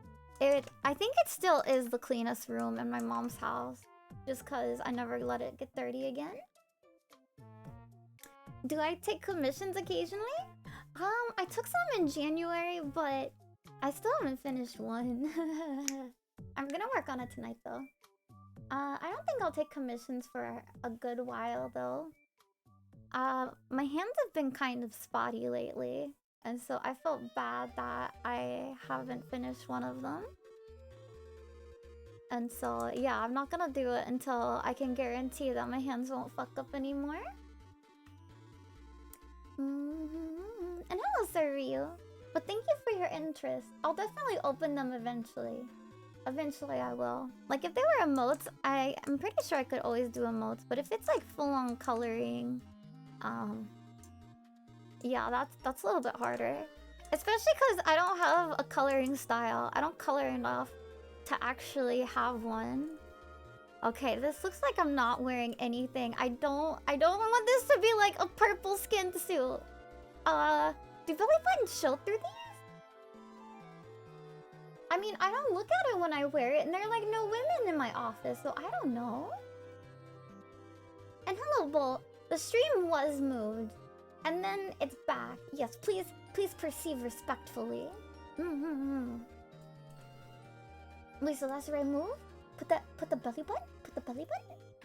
I think it still is the cleanest room in my mom's house. Just because I never let it get dirty again. Do I take commissions occasionally? I took some in January, but I still haven't finished one. I'm gonna work on it tonight, though. I don't think I'll take commissions for a good while, though. My hands have been kind of spotty lately. And so I felt bad that I haven't finished one of them. And so, yeah, I'm not gonna do it until I can guarantee that my hands won't fuck up anymore. And hello, Sir Ryu. But thank you for your interest. I'll definitely open them eventually. Eventually I will. Like, if they were emotes, I'm pretty sure I could always do emotes. But if it's like full-on coloring, yeah, that's a little bit harder. Especially because I don't have a coloring style. I don't color enough to actually have one. Okay, this looks like I'm not wearing anything. I don't want this to be like a purple skinned suit. Do belly buttons show through these? I mean, I don't look at it when I wear it, and there are like no women in my office, so I don't know. And hello, Bolt. The stream was moved. And then it's back. Yes, please perceive respectfully. Wait, so that's the right move? Put the belly button?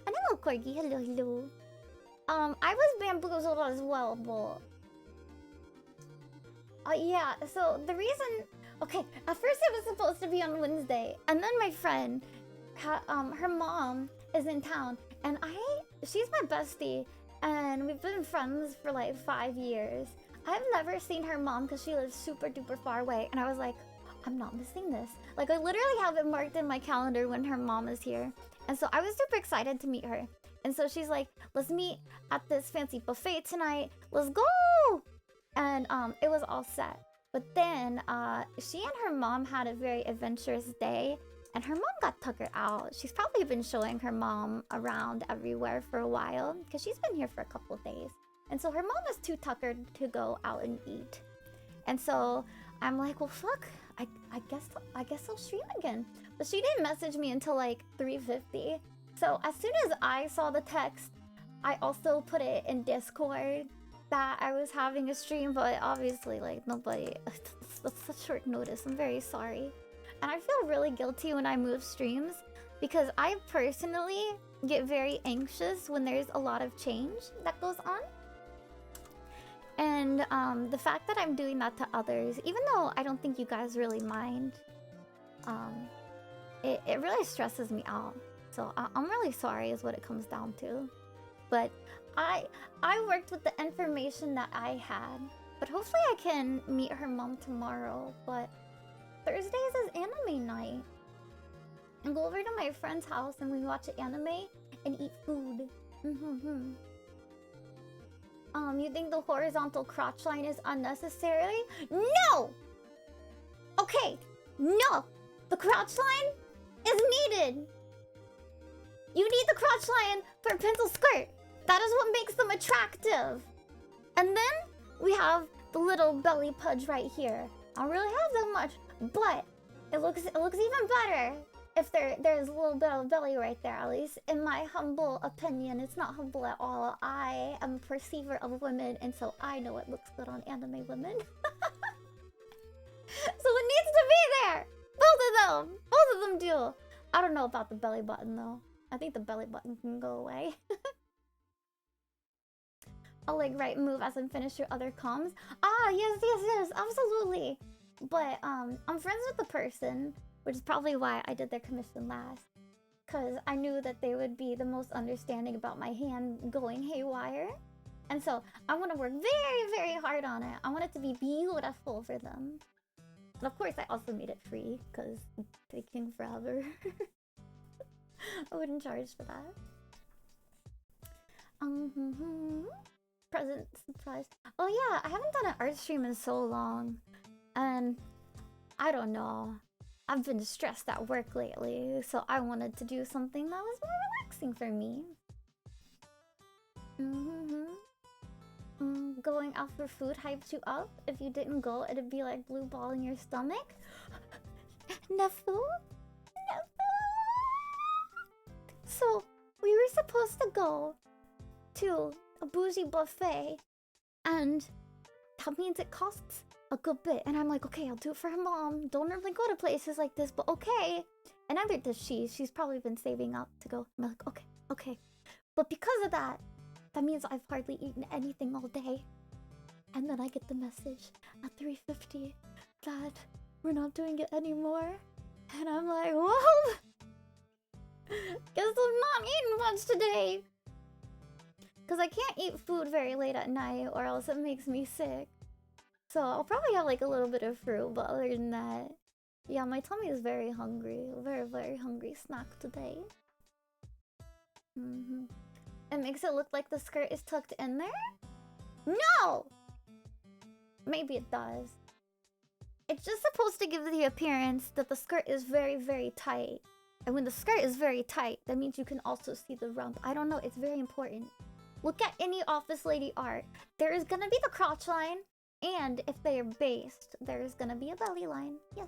And hello, Corgi. Hello. I was bamboozled as well, but... yeah, so the reason... Okay, at first it was supposed to be on Wednesday. And then my friend, her mom is in town. And she's my bestie. And we've been friends for like 5 years. I've never seen her mom because she lives super duper far away. And I was like, I'm not missing this. Like, I literally have it marked in my calendar when her mom is here. And so I was super excited to meet her. And so she's like, let's meet at this fancy buffet tonight. Let's go! And it was all set. But then she and her mom had a very adventurous day. And her mom got tuckered out. She's probably been showing her mom around everywhere for a while, because she's been here for a couple of days. And so her mom was too tuckered to go out and eat. And so I'm like, well, fuck. I guess I'll stream again. But she didn't message me until like 3:50. So as soon as I saw the text, I also put it in Discord that I was having a stream. But obviously, like, nobody... That's such short notice. I'm very sorry. And I feel really guilty when I move streams because I personally get very anxious when there's a lot of change that goes on. And the fact that I'm doing that to others, even though I don't think you guys really mind, it really stresses me out. So I'm really sorry is what it comes down to. But I worked with the information that I had. But hopefully I can meet her mom tomorrow. But Thursdays is anime night. And go over to my friend's house and we watch anime and eat food. You think the horizontal crotch line is unnecessary? No! Okay, no! The crotch line is needed! You need the crotch line for a pencil skirt. That is what makes them attractive. And then we have the little belly pudge right here. I don't really have that much, but it looks even better if there's a little bit of belly right there. At least in my humble opinion, it's not humble at all. I am a perceiver of women, and so I know it looks good on anime women. So it needs to be there. Both of them do. I don't know about the belly button though. I think the belly button can go away. I'll like write move as I'm finished your other comms. Ah, yes, absolutely. But I'm friends with the person, which is probably why I did their commission last. Cause I knew that they would be the most understanding about my hand going haywire. And so I want to work very, very hard on it. I want it to be beautiful for them. And of course I also made it free, cause it's taking forever. I wouldn't charge for that. Present surprise. Oh yeah, I haven't done an art stream in so long. And I don't know. I've been stressed at work lately, so I wanted to do something that was more relaxing for me. Going out for food hyped you up. If you didn't go, it'd be like blue ball in your stomach. Nefu? So, we were supposed to go to a bougie buffet, and that means it costs a good bit. And I'm like, okay, I'll do it for her mom. Don't normally go to places like this, but okay. And neither does she. She's probably been saving up to go. I'm like, okay. But because of that, that means I've hardly eaten anything all day. And then I get the message at 3:50 that we're not doing it anymore. And I'm like, whoa! Guess I'm not eating much today. Because I can't eat food very late at night or else it makes me sick. So I'll probably have like a little bit of fruit, but other than that, yeah, my tummy is very hungry. Very, very hungry snack today. It makes it look like the skirt is tucked in there? No! Maybe it does. It's just supposed to give the appearance that the skirt is very, very tight. And when the skirt is very tight, that means you can also see the rump. I don't know, it's very important. Look at any office lady art. There is gonna be the crotch line, and if they are based, there is gonna be a belly line. Yes.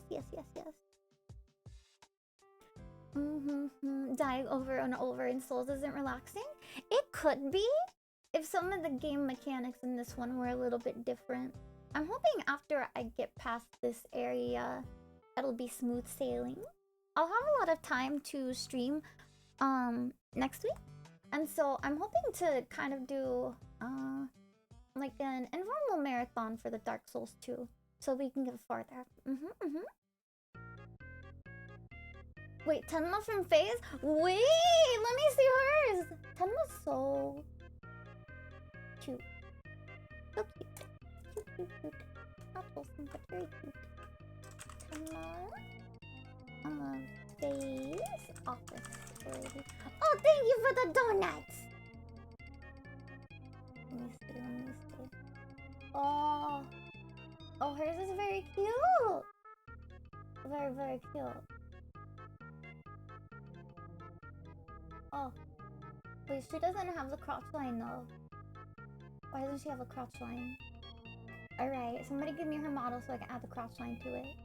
Dying over and over in Souls isn't relaxing? It could be, if some of the game mechanics in this one were a little bit different. I'm hoping after I get past this area, it'll be smooth sailing. I'll have a lot of time to stream next week. And so I'm hoping to kind of do like an informal marathon for the Dark Souls 2. So we can get farther. Wait, Tenma from FaZe? Wait, let me see hers! Tenma's so cute. So cute. Cute. Not wholesome, but very cute. Tenma. FaZe office lady. Oh, thank you for the donuts! Let me see. Oh, hers is very cute! Very, very cute. Oh, wait, she doesn't have the crotch line though. Why doesn't she have a crotch line? Alright, somebody give me her model so I can add the crotch line to it.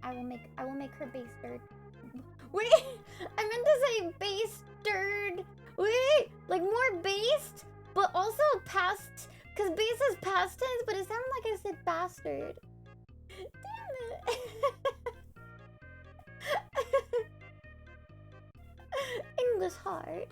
I will make her basted. Wait! I meant to say basted! Wait! Like more based, but also past. Because base is past tense, but it sounded like I said bastard. Damn it! English hard.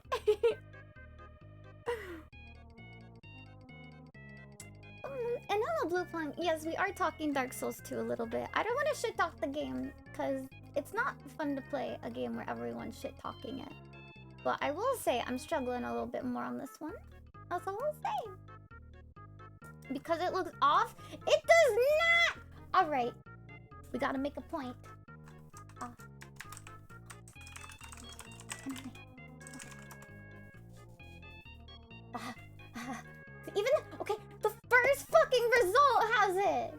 And hello, Blue Plum. Yes, we are talking Dark Souls 2 a little bit. I don't want to shit talk the game, because it's not fun to play a game where everyone's shit talking it. But I will say I'm struggling a little bit more on this one. That's all I'll say. because it looks off? It does not! Alright. We gotta make a point. Even, okay, the first fucking result has it!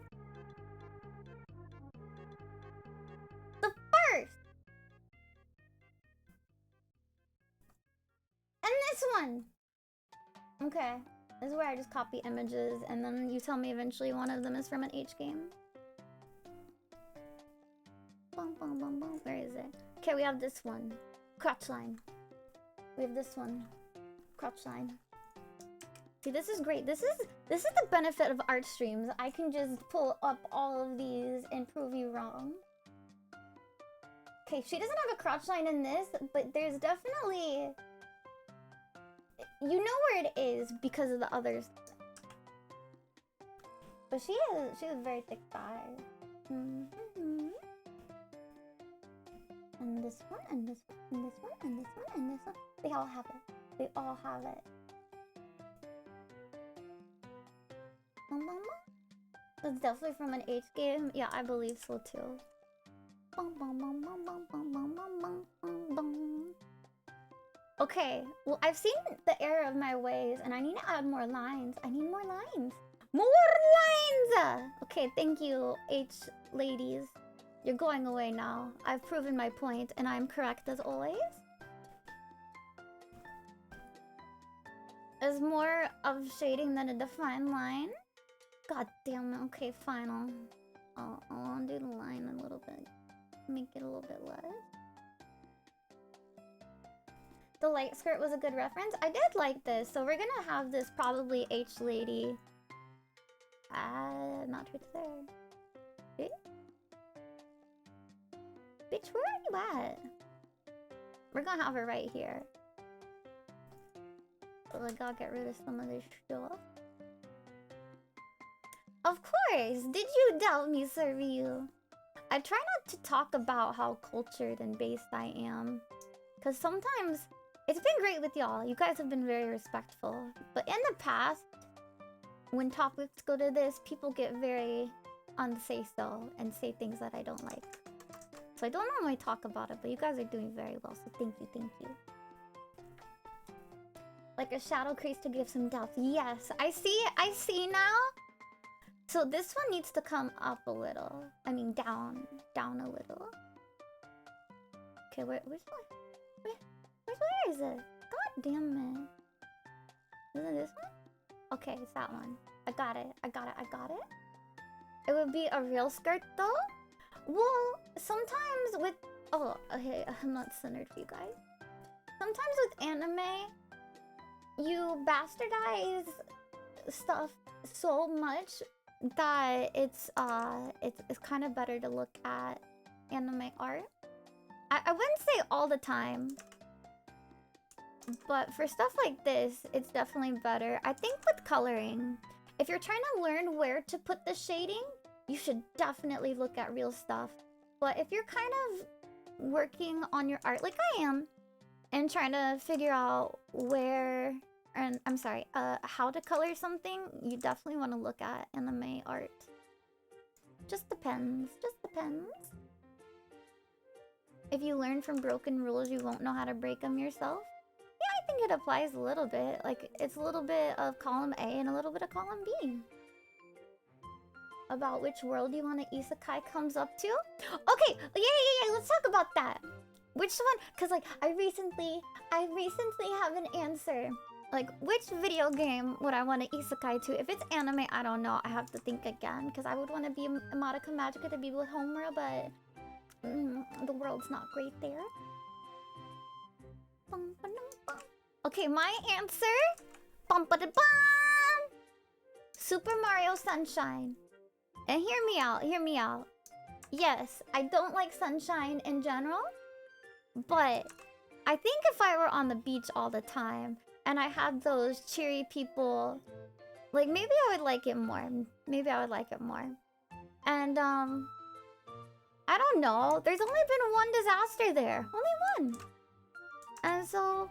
The first! And this one! Okay, this is where I just copy images and then you tell me eventually one of them is from an H game. Bum, bum, bum, bum. Where is it? Okay, we have this one. Crotch line. We have this one. Crotch line. See, this is great. This is the benefit of art streams. I can just pull up all of these and prove you wrong. Okay, she doesn't have a crotch line in this, but there's definitely... You know where it is because of the others. But she has very thick thighs. Mm-hmm. And this one, and this one, and this one, and this one, and this one. They all have it. They all have it. That's definitely from an H game. Yeah, I believe so too. Okay, well, I've seen the error of my ways, and I need to add more lines. I need more lines. More lines! Okay, thank you, H ladies. You're going away now. I've proven my point, and I'm correct as always. There's more of shading than a defined line. God damn it. Okay, fine. I'll undo the line a little bit. Make it a little bit less. The light skirt was a good reference. I did like this, so we're gonna have this probably H lady. Not right there. Okay. Bitch, where are you at? We're gonna have her right here. So I gotta get rid of some of this stuff. Of course! Did you doubt me, Serviu? I try not to talk about how cultured and based I am. Because sometimes, it's been great with y'all. You guys have been very respectful. But in the past, when topics go to this, people get very unsay-so and say things that I don't like. So I don't normally talk about it, but you guys are doing very well, so thank you, thank you. Like a shadow crease to give some depth. Yes, I see now. So this one needs to come up a little. I mean, down a little. Okay, which one? Where is it? God damn it. Isn't it this one? Okay, it's that one. I got it. It would be a real skirt though? Well, sometimes with... Oh, okay, I'm not centered for you guys. Sometimes with anime, you bastardize stuff so much that it's kind of better to look at anime art. I wouldn't say all the time, but for stuff like this, it's definitely better. I think with coloring, if you're trying to learn where to put the shading, you should definitely look at real stuff. But if you're kind of working on your art like I am, and trying to figure out where... And I'm sorry, how to color something, you definitely want to look at anime art. Just depends. If you learn from broken rules, you won't know how to break them yourself. Yeah, I think it applies a little bit. Like, it's a little bit of column A and a little bit of column B. About which world you want to isekai comes up to? Okay, yeah, let's talk about that. Which one? Because, like, I recently have an answer. Like, which video game would I want to isekai to? If it's anime, I don't know. I have to think again. Because I would want to be Madoka Magica to be with Homura, but the world's not great there. Okay, my answer... Super Mario Sunshine. And hear me out. Yes, I don't like Sunshine in general. But I think if I were on the beach all the time... and I had those cheery people, like, maybe I would like it more. And, I don't know. There's only been one disaster there. Only one. And so,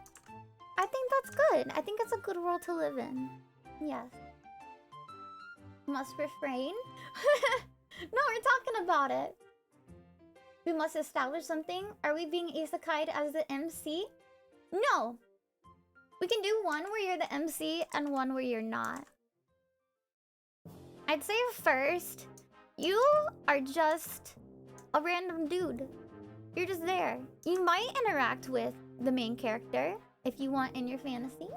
I think that's good. I think it's a good world to live in. Yes. Must refrain? No, we're talking about it. We must establish something. Are we being isekai'd as the MC? No. We can do one where you're the MC and one where you're not. I'd say first, you are just a random dude. You're just there. You might interact with the main character if you want in your fantasy.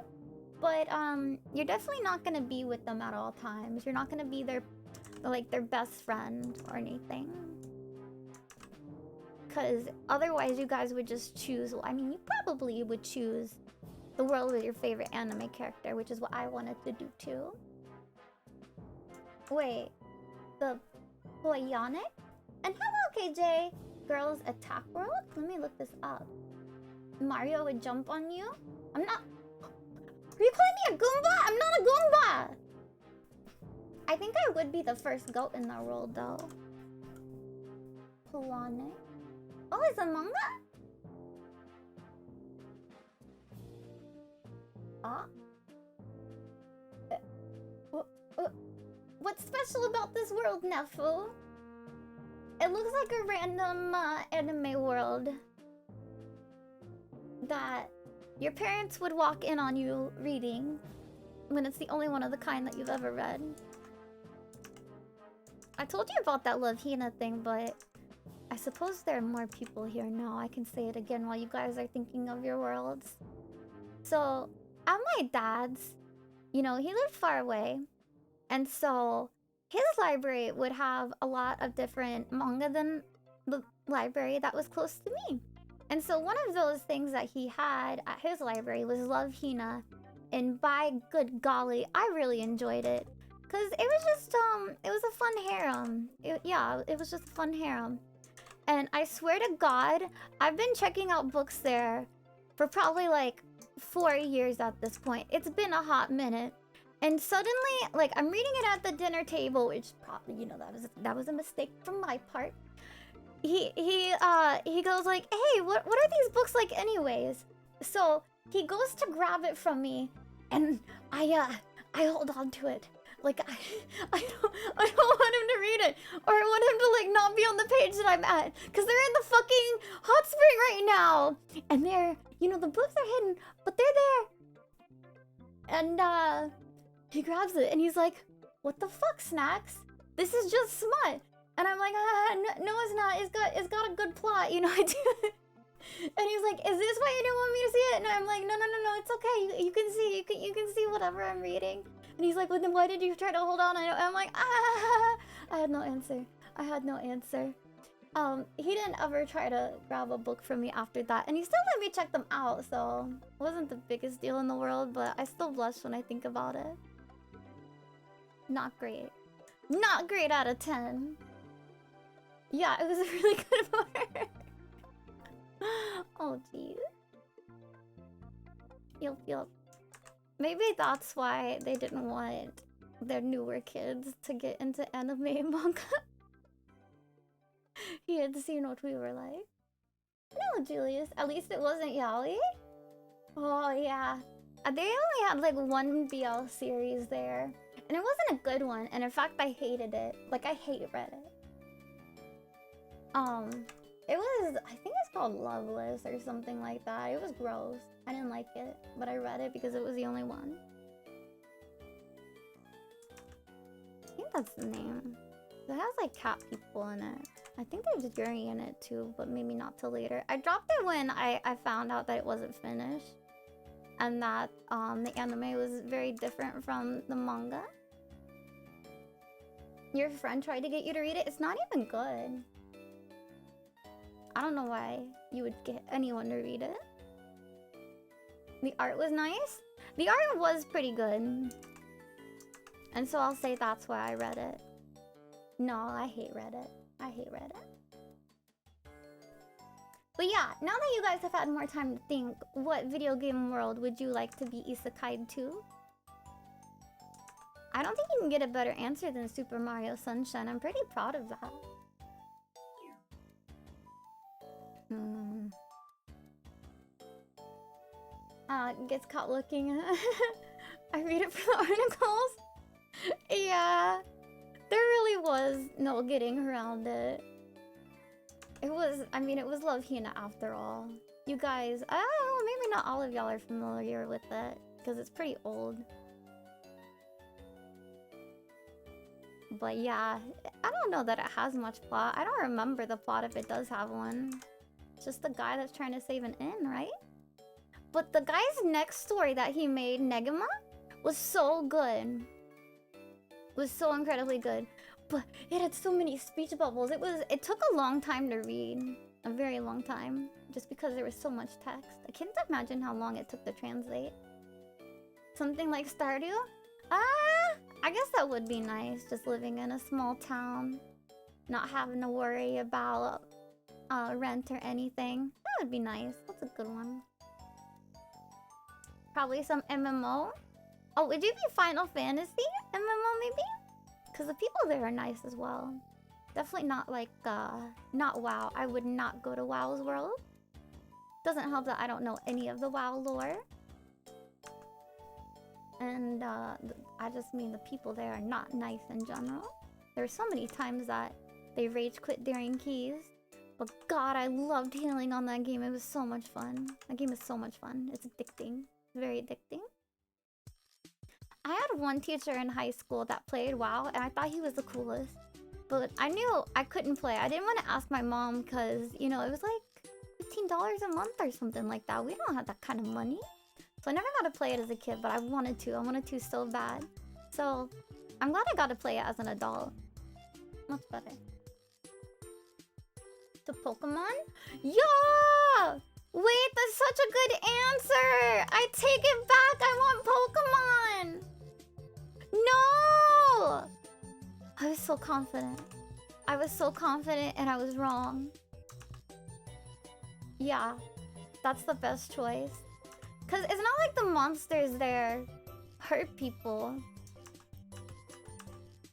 But you're definitely not gonna be with them at all times. You're not gonna be their best friend or anything. Cause otherwise you guys would just choose, well, I mean, you probably would choose the world with your favorite anime character, which is what I wanted to do too. Wait, the Poionic? And hello, KJ! Girls Attack World? Let me look this up. Mario would jump on you? I'm not... Are you calling me a Goomba? I'm not a Goomba! I think I would be the first goat in that world, though. Poionic? Oh, it's a manga? Ah. What's special about this world, Nefu? It looks like a random anime world that your parents would walk in on you reading when it's the only one of the kind that you've ever read. I told you about that Love Hina thing, but I suppose there are more people here now. I can say it again while you guys are thinking of your worlds. So, at my dad's, you know, he lived far away. And so, his library would have a lot of different manga than the library that was close to me. And so, one of those things that he had at his library was Love Hina. And by good golly, I really enjoyed it. Because it was just, it was a fun harem. It was just a fun harem. And I swear to God, I've been checking out books there for probably like 4 years at this point. It's been a hot minute. And suddenly, like, I'm reading it at the dinner table, which probably, you know, that was a mistake from my part. He goes like, hey, what are these books like anyways? So he goes to grab it from me, and I hold on to it. Like, I don't want him to read it. Or I want him to, like, not be on the page that I'm at. Because they're in the fucking hot spring right now. And they're, you know, the books are hidden, but they're there. And, he grabs it and he's like, what the fuck, Snacks? This is just smut. And I'm like, no, it's not. It's got a good plot, you know, I do. And he's like, is this why you didn't want me to see it? And I'm like, no, it's okay. You can see, you can see whatever I'm reading. And he's like, well, then why did you try to hold on? And I'm like, I had no answer. He didn't ever try to grab a book from me after that. And he still let me check them out, so it wasn't the biggest deal in the world, but I still blush when I think about it. Not great. Not great out of 10. Yeah, it was a really good book. Oh, jeez. Yup. Maybe that's why they didn't want their newer kids to get into anime and manga. He had seen what we were like. No, Julius. At least it wasn't yaoi. Oh, yeah. They only had like one BL series there. And it wasn't a good one. And in fact, I hated it. Like, I hate Reddit. It was, I think it's called Loveless or something like that. It was gross. I didn't like it, but I read it because it was the only one. I think that's the name. It has like cat people in it. I think there's Yuri in it too, but maybe not till later. I dropped it when I found out that it wasn't finished. And that the anime was very different from the manga. Your friend tried to get you to read it? It's not even good. I don't know why you would get anyone to read it. The art was nice. The art was pretty good. And so I'll say that's why I read it. No, I hate Reddit. But yeah, now that you guys have had more time to think, what video game world would you like to be isekai'd to? I don't think you can get a better answer than Super Mario Sunshine. I'm pretty proud of that. Gets caught looking. I read it from the articles. Yeah. was no getting around it. It was, I mean, it was Love Hina after all. You guys, I don't know, maybe not all of y'all are familiar with it, because it's pretty old. But yeah, I don't know that it has much plot. I don't remember the plot if it does have one. It's just the guy that's trying to save an inn, right? But the guy's next story that he made, Negima, was so good. Was so incredibly good. But it had so many speech bubbles. It took a long time to read. A very long time. Just because there was so much text. I can't imagine how long it took to translate. Something like Stardew? I guess that would be nice. Just living in a small town. Not having to worry about rent or anything. That would be nice. That's a good one. Probably some MMO. Oh, would you be Final Fantasy MMO maybe? Because the people there are nice as well. Definitely not like, not WoW. I would not go to WoW's world. Doesn't help that I don't know any of the WoW lore. And, I just mean the people there are not nice in general. There were so many times that they rage quit during keys. But God, I loved healing on that game. It was so much fun. That game is so much fun. It's addicting. Very addicting. I had one teacher in high school that played WoW, and I thought he was the coolest. But I knew I couldn't play. I didn't want to ask my mom because, you know, it was like $15 a month or something like that. We don't have that kind of money. So I never got to play it as a kid, but I wanted to. I wanted to so bad. So I'm glad I got to play it as an adult. Much better. To Pokemon? Yeah! Wait, that's such a good answer! I take it back! I want Pokemon! No! I was so confident. I was so confident and I was wrong. Yeah, that's the best choice. Because it's not like the monsters there hurt people.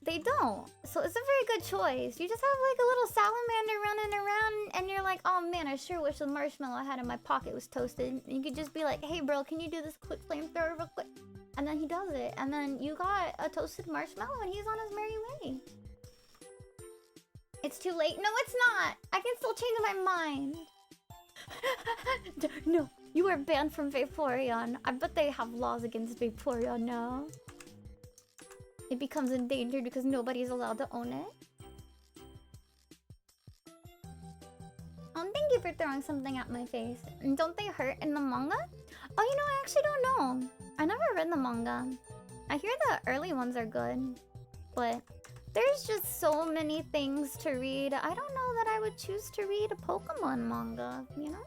They don't. So it's a very good choice. You just have like a little salamander running around and you're like, oh man, I sure wish the marshmallow I had in my pocket was toasted. And you could just be like, hey bro, can you do this quick flamethrower real quick? And then he does it. And then you got a toasted marshmallow and he's on his merry way. It's too late. No, it's not. I can still change my mind. No, you are banned from Vaporeon. I bet they have laws against Vaporeon now. It becomes endangered because nobody's allowed to own it. Thank you for throwing something at my face. And don't they hurt in the manga? Oh, you know, I actually don't know. I never read the manga. I hear the early ones are good. But there's just so many things to read. I don't know that I would choose to read a Pokemon manga, you know?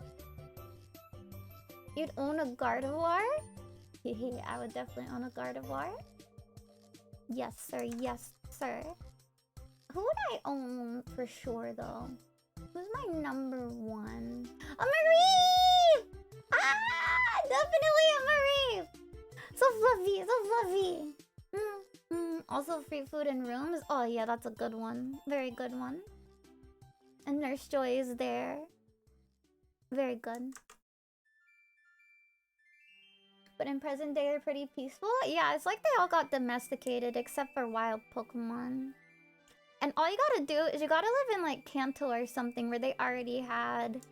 You'd own a Gardevoir? Hehe, I would definitely own a Gardevoir. Yes, sir. Yes, sir. Who would I own for sure, though? Who's my number one? A Mareep! Ah! Definitely a Mareep! So fluffy, so fluffy. Also free food and rooms. Oh yeah, that's a good one. Very good one. And Nurse Joy is there. Very good. But in present day, they're pretty peaceful. Yeah, it's like they all got domesticated except for wild Pokemon. And all you gotta do is you gotta live in like Kanto or something where they already had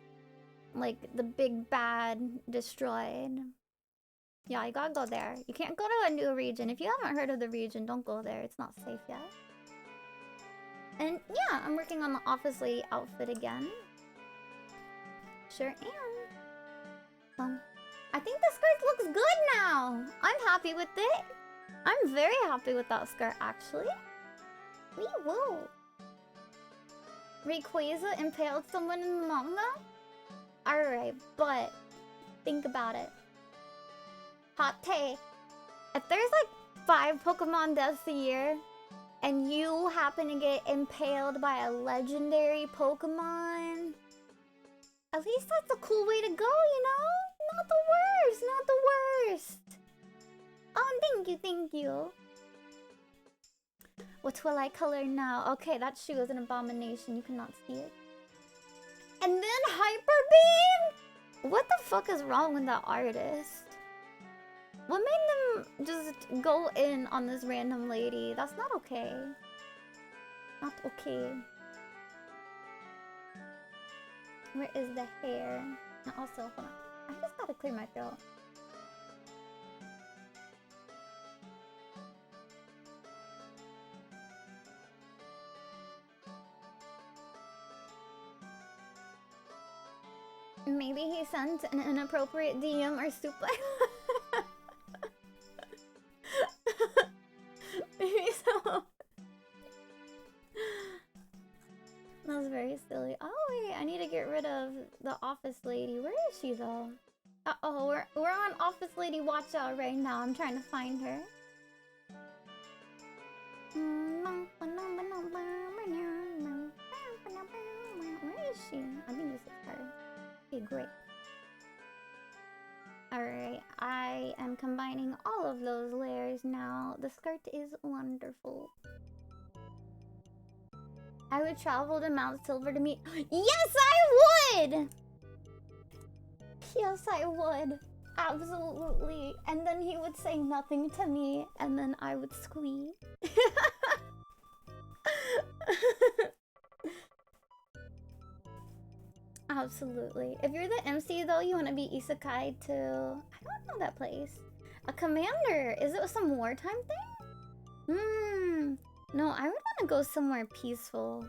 like the big bad destroyed. Yeah, you gotta go there. You can't go to a new region. If you haven't heard of the region, don't go there. It's not safe yet. And yeah, I'm working on the office lady outfit again. Sure am. I think the skirt looks good now. I'm happy with it. I'm very happy with that skirt, actually. Wee woo. Rayquaza impaled someone in the manga? Alright, but think about it. Hot take. If there's like 5 Pokemon deaths a year, and you happen to get impaled by a legendary Pokemon, at least that's a cool way to go, you know? Not the worst, not the worst. Oh, thank you, thank you. What will I color now? Okay, that shoe is an abomination. You cannot see it. And then Hyper Beam? What the fuck is wrong with that artist? What made them just go in on this random lady? That's not okay. Not okay. Where is the hair? And also, hold on. I just gotta clear my throat. Maybe he sent an inappropriate DM or super. Maybe so. That was very silly. Oh wait, I need to get rid of the office lady. Where is she though? Uh-oh, we're on office lady watch out right now. I'm trying to find her. Where is she? I think this is her. Okay, great. Alright, I am combining all of those layers now. The skirt is wonderful. I would travel to Mount Silver to meet... Yes, I would! Yes, I would. Absolutely. And then he would say nothing to me, and then I would squee. Absolutely. If you're the MC though, you want to be isekai to... I don't know that place. A commander. Is it some wartime thing? No, I would want to go somewhere peaceful.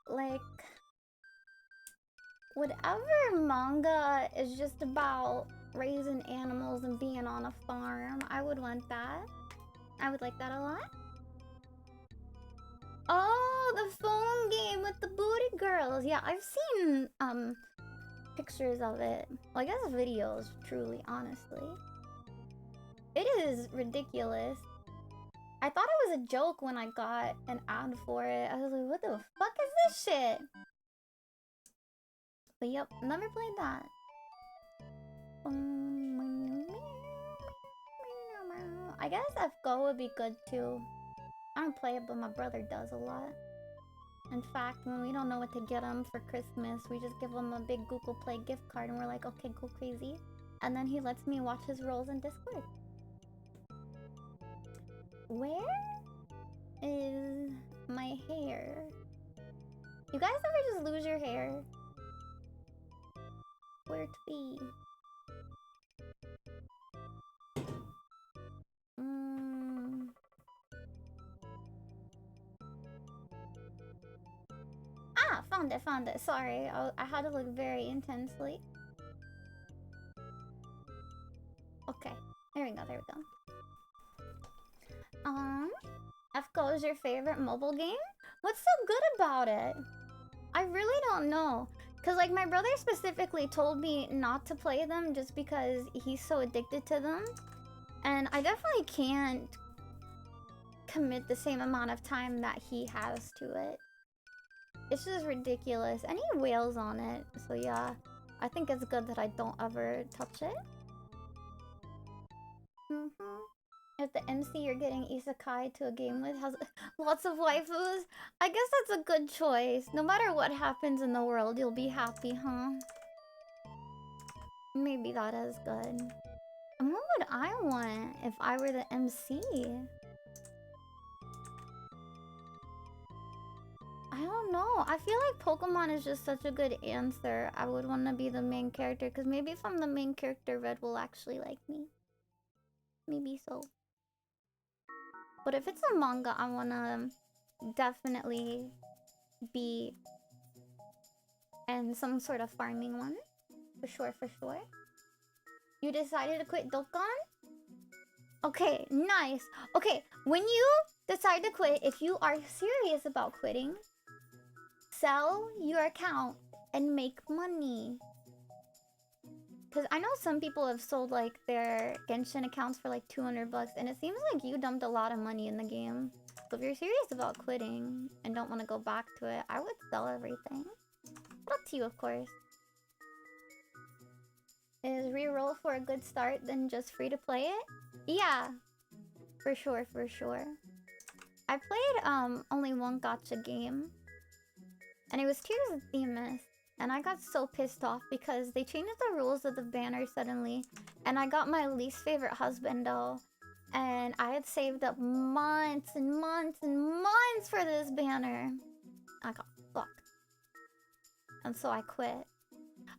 Like... Whatever manga is just about raising animals and being on a farm, I would want that. I would like that a lot. Oh, the phone game with the booty girls. Yeah, I've seen pictures of it. Well, I guess videos, truly, honestly. It is ridiculous. I thought it was a joke when I got an ad for it. I was like, what the fuck is this shit? But yep, never played that. I guess FGO would be good too. I don't play it, but my brother does a lot. In fact, when we don't know what to get him for Christmas, we just give him a big Google Play gift card and we're like, okay, go crazy. And then he lets me watch his rolls in Discord. Where is my hair? You guys ever just lose your hair? Where to be? Ah, found it. Sorry, I had to look very intensely. Okay, there we go. FGO is your favorite mobile game? What's so good about it? I really don't know. Cause like my brother specifically told me not to play them just because he's so addicted to them. And I definitely can't commit the same amount of time that he has to it. It's just ridiculous. And he wails on it. So yeah, I think it's good that I don't ever touch it. If the MC you're getting isekai to a game with has lots of waifus, I guess that's a good choice. No matter what happens in the world, you'll be happy, huh? Maybe that is good. And what would I want if I were the MC? I don't know. I feel like Pokemon is just such a good answer. I would want to be the main character, because maybe if I'm the main character, Red will actually like me. Maybe so. But if it's a manga, I want to definitely be in some sort of farming one. For sure. You decided to quit Dokkan? Okay, nice. Okay, when you decide to quit, if you are serious about quitting, sell your account and make money. Because I know some people have sold like their Genshin accounts for like 200 bucks, and it seems like you dumped a lot of money in the game. So if you're serious about quitting and don't want to go back to it, I would sell everything. But up to you, of course. Is reroll for a good start than just free to play it? Yeah, for sure. I played only one gacha game, and it was Tears of Themis. And I got so pissed off because they changed the rules of the banner suddenly. And I got my least favorite husband though. And I had saved up months and months and months for this banner. I got fucked. And so I quit.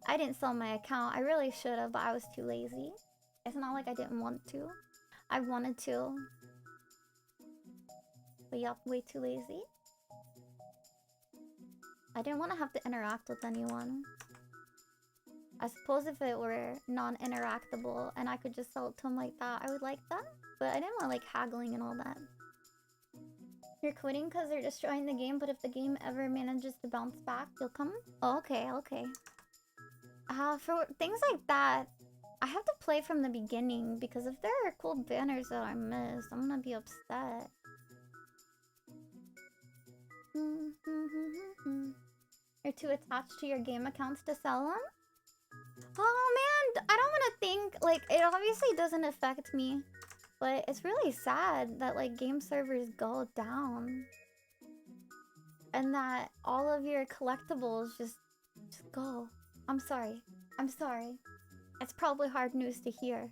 I didn't sell my account. I really should have, but I was too lazy. It's not like I didn't want to. I wanted to. But yep, way too lazy. I didn't want to have to interact with anyone. I suppose if it were non-interactable and I could just sell it to them like that, I would like that. But I didn't want like haggling and all that. You're quitting because they're destroying the game, but if the game ever manages to bounce back, you'll come? Oh, okay, okay. For things like that, I have to play from the beginning because if there are cool banners that I miss, I'm gonna be upset. You're too attached to your game accounts to sell them? Oh man, I don't want to think, like, it obviously doesn't affect me, but it's really sad that, like, game servers go down. And that all of your collectibles just go. I'm sorry. I'm sorry. It's probably hard news to hear.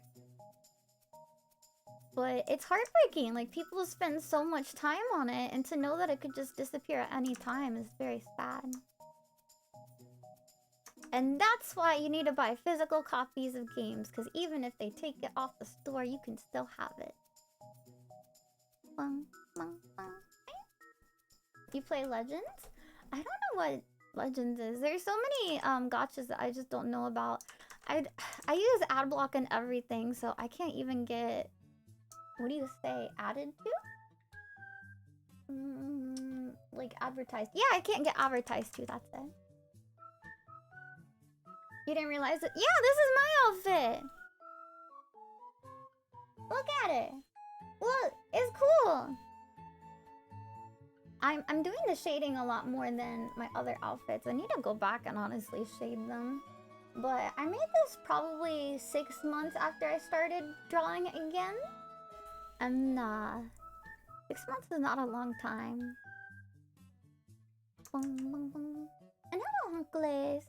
But it's heartbreaking, like, people spend so much time on it, and to know that it could just disappear at any time is very sad. And that's why you need to buy physical copies of games, because even if they take it off the store, you can still have it. You play Legends? I don't know what Legends is. There's so many gotchas that I just don't know about. I use adblock and everything, so I can't even get, what do you say, added to? Like advertised. Yeah, I can't get advertised to, that's it. You didn't realize it? Yeah, this is my outfit! Look at it! Look, it's cool! I'm doing the shading a lot more than my other outfits. I need to go back and honestly shade them. But I made this probably 6 months after I started drawing again. And 6 months is not a long time. And hello, Hunkles!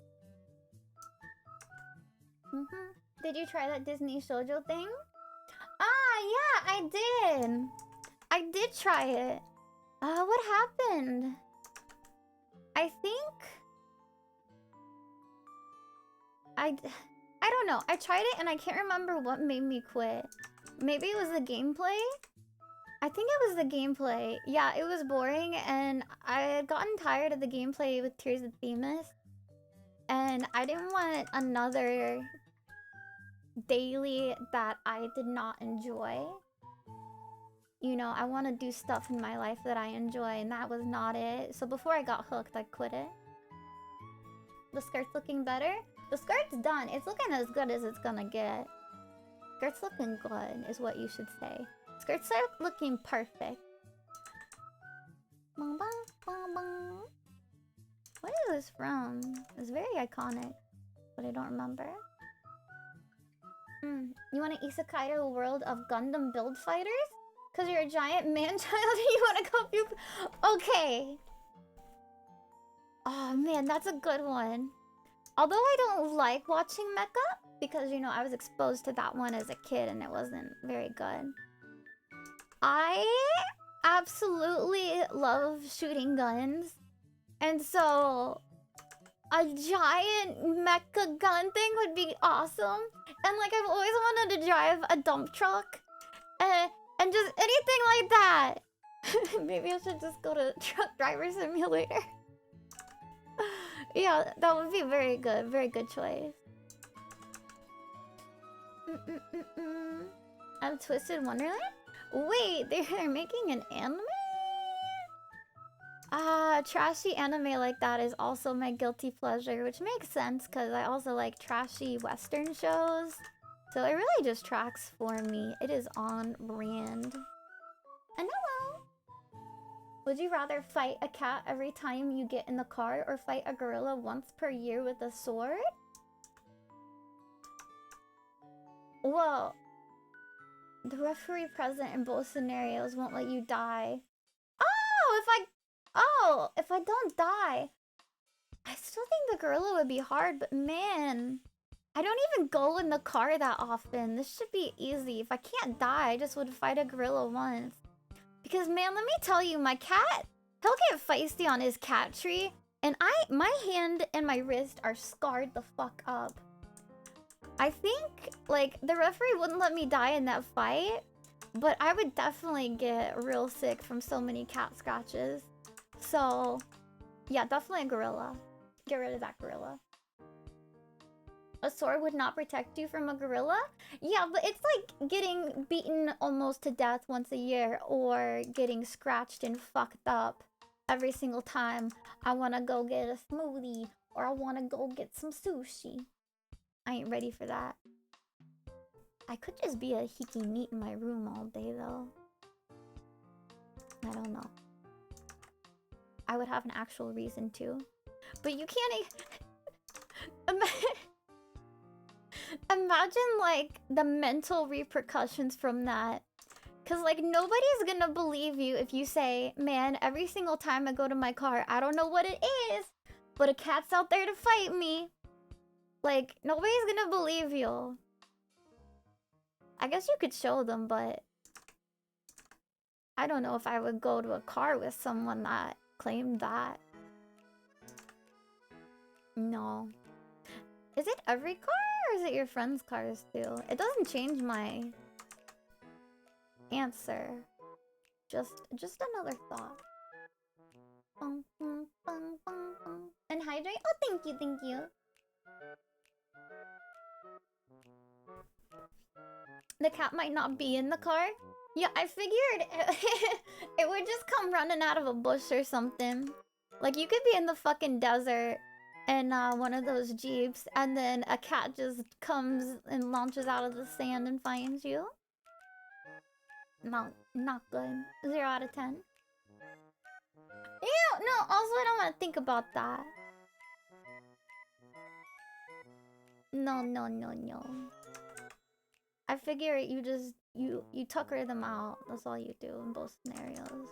Did you try that Disney shoujo thing? Ah, yeah, I did! I did try it. What happened? I think... I don't know. I tried it and I can't remember what made me quit. Maybe it was the gameplay? I think it was the gameplay. Yeah, it was boring and I had gotten tired of the gameplay with Tears of Themis. And I didn't want another daily that I did not enjoy. You know, I want to do stuff in my life that I enjoy, and that was not it. So before I got hooked, I quit it. The skirt's looking better? The skirt's done. It's looking as good as it's gonna get. Skirt's looking good, is what you should say. Skirt's looking perfect. What is this from? It's very iconic, but I don't remember. You want to isekai to a world of Gundam build fighters? Because you're a giant man-child and you want to go through... Okay. Oh man, that's a good one. Although I don't like watching mecha, because, you know, I was exposed to that one as a kid and it wasn't very good. I absolutely love shooting guns. And so, a giant mecha gun thing would be awesome. And like, I've always wanted to drive a dump truck. And just anything like that. Maybe I should just go to Truck Driver Simulator. Yeah, that would be very good. Very good choice. I'm Twisted Wonderland? Wait, they're making an anime? Trashy anime like that is also my guilty pleasure, which makes sense because I also like trashy Western shows. So it really just tracks for me. It is on brand. And hello! Would you rather fight a cat every time you get in the car or fight a gorilla once per year with a sword? Well, the referee present in both scenarios won't let you die. If I don't die. I still think the gorilla would be hard, but man. I don't even go in the car that often. This should be easy. If I can't die, I just would fight a gorilla once. Because man, let me tell you, my cat, he'll get feisty on his cat tree. And my hand and my wrist are scarred the fuck up. I think, like, the referee wouldn't let me die in that fight. But I would definitely get real sick from so many cat scratches. So, yeah, definitely a gorilla. Get rid of that gorilla. A sword would not protect you from a gorilla? Yeah, but it's like getting beaten almost to death once a year or getting scratched and fucked up every single time I want to go get a smoothie or I want to go get some sushi. I ain't ready for that. I could just be a hickey neat in my room all day though. I don't know. I would have an actual reason to. But you can't... Imagine, like, the mental repercussions from that. Because, like, nobody's gonna believe you if you say, man, every single time I go to my car, I don't know what it is, but a cat's out there to fight me. Like, nobody's gonna believe you. I guess you could show them, but... I don't know if I would go to a car with someone that claimed that. No. Is it every car? Or is it your friends' cars too? It doesn't change my answer. Just another thought. And hydrate? Oh, thank you. The cat might not be in the car. Yeah, I figured it would just come running out of a bush or something. Like, you could be in the fucking desert in one of those jeeps, and then a cat just comes and launches out of the sand and finds you. No, not good. 0 out of 10. Ew, no, also I don't want to think about that. No. I figure you tucker them out. That's all you do in both scenarios.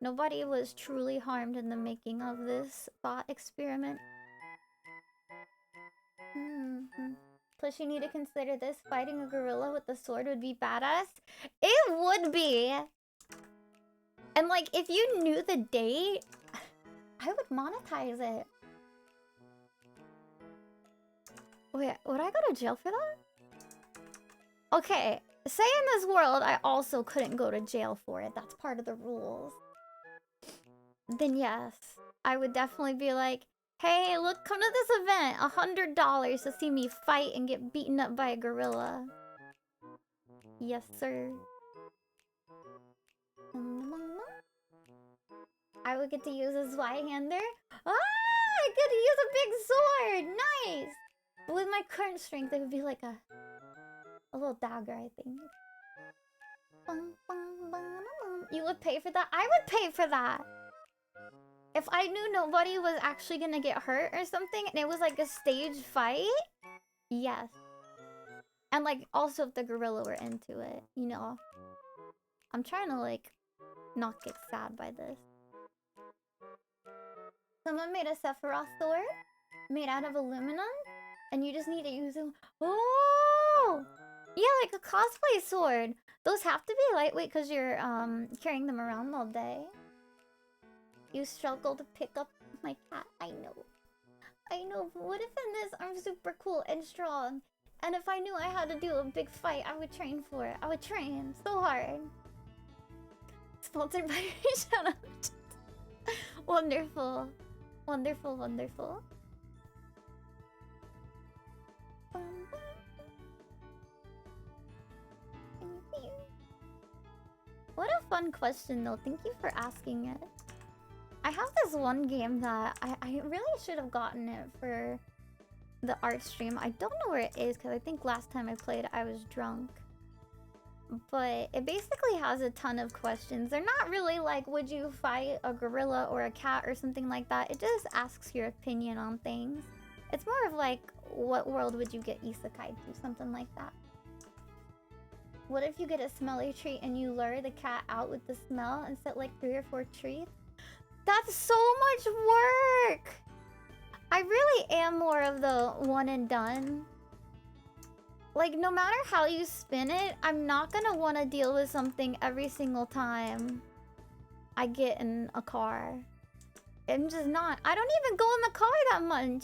Nobody was truly harmed in the making of this thought experiment. Plus, you need to consider this. Fighting a gorilla with a sword would be badass. It would be! And, like, if you knew the date, I would monetize it. Wait, would I go to jail for that? Okay, say in this world I also couldn't go to jail for it. That's part of the rules. Then yes, I would definitely be like, hey, look, come to this event. $100 to see me fight and get beaten up by a gorilla. Yes, sir. I would get to use a Zweihander. Ah, I get to use a big sword. Nice. But with my current strength, it would be like a little dagger, I think. You would pay for that? I would pay for that. If I knew nobody was actually gonna get hurt or something, and it was like a stage fight, yes. And like, also if the gorilla were into it, you know. I'm trying to like, not get sad by this. Someone made a Sephiroth sword, made out of aluminum, and you just need to use them. Oh! Yeah, like a cosplay sword. Those have to be lightweight because you're carrying them around all day. You struggle to pick up my cat. I know, but what if in this I'm super cool and strong? And if I knew I had to do a big fight, I would train for it. I would train so hard. Sponsored by Shout out. Wonderful. Wonderful. What a fun question though. Thank you for asking it. I have this one game that I really should have gotten it for the art stream. I don't know where it is because I think last time I played I was drunk. But it basically has a ton of questions. They're not really like, would you fight a gorilla or a cat or something like that. It just asks your opinion on things. It's more of like, what world would you get isekai'd to? Something like that. What if you get a smelly treat and you lure the cat out with the smell and set like 3 or 4 treats? That's so much work! I really am more of the one and done. Like, no matter how you spin it, I'm not gonna want to deal with something every single time I get in a car. I'm just not. I don't even go in the car that much.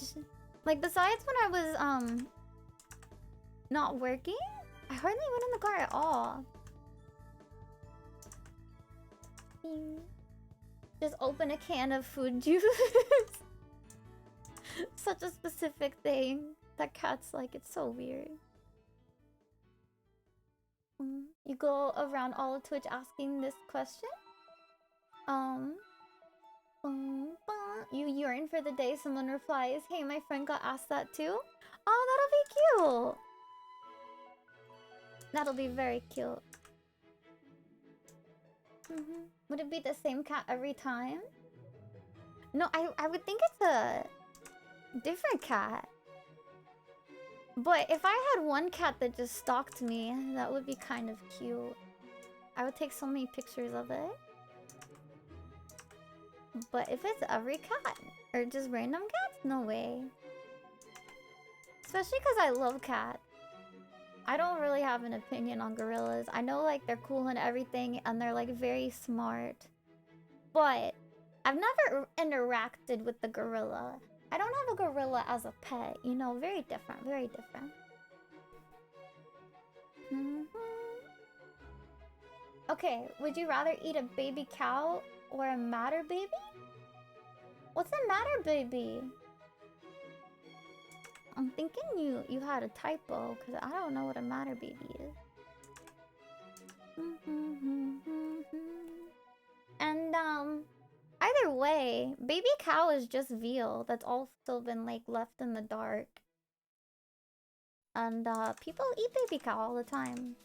Like, besides when I was, not working, I hardly went in the car at all. Just open a can of food juice. Such a specific thing that cats like. It's so weird. You go around all of Twitch asking this question? You yearn for the day someone replies, "Hey, my friend got asked that too." Oh, that'll be cute. That'll be very cute. Would it be the same cat every time? No, I would think it's a different cat. But if I had one cat that just stalked me, that would be kind of cute. I would take so many pictures of it. But if it's every cat, or just random cats, no way. Especially because I love cats. I don't really have an opinion on gorillas. I know, like, they're cool and everything, and they're, like, very smart. But I've never interacted with the gorilla. I don't have a gorilla as a pet, you know, very different, very different. Okay, would you rather eat a baby cow or a matter baby? What's a matter baby? I'm thinking you had a typo, because I don't know what a matter baby is. And, either way, baby cow is just veal that's also been, like, left in the dark. And, people eat baby cow all the time.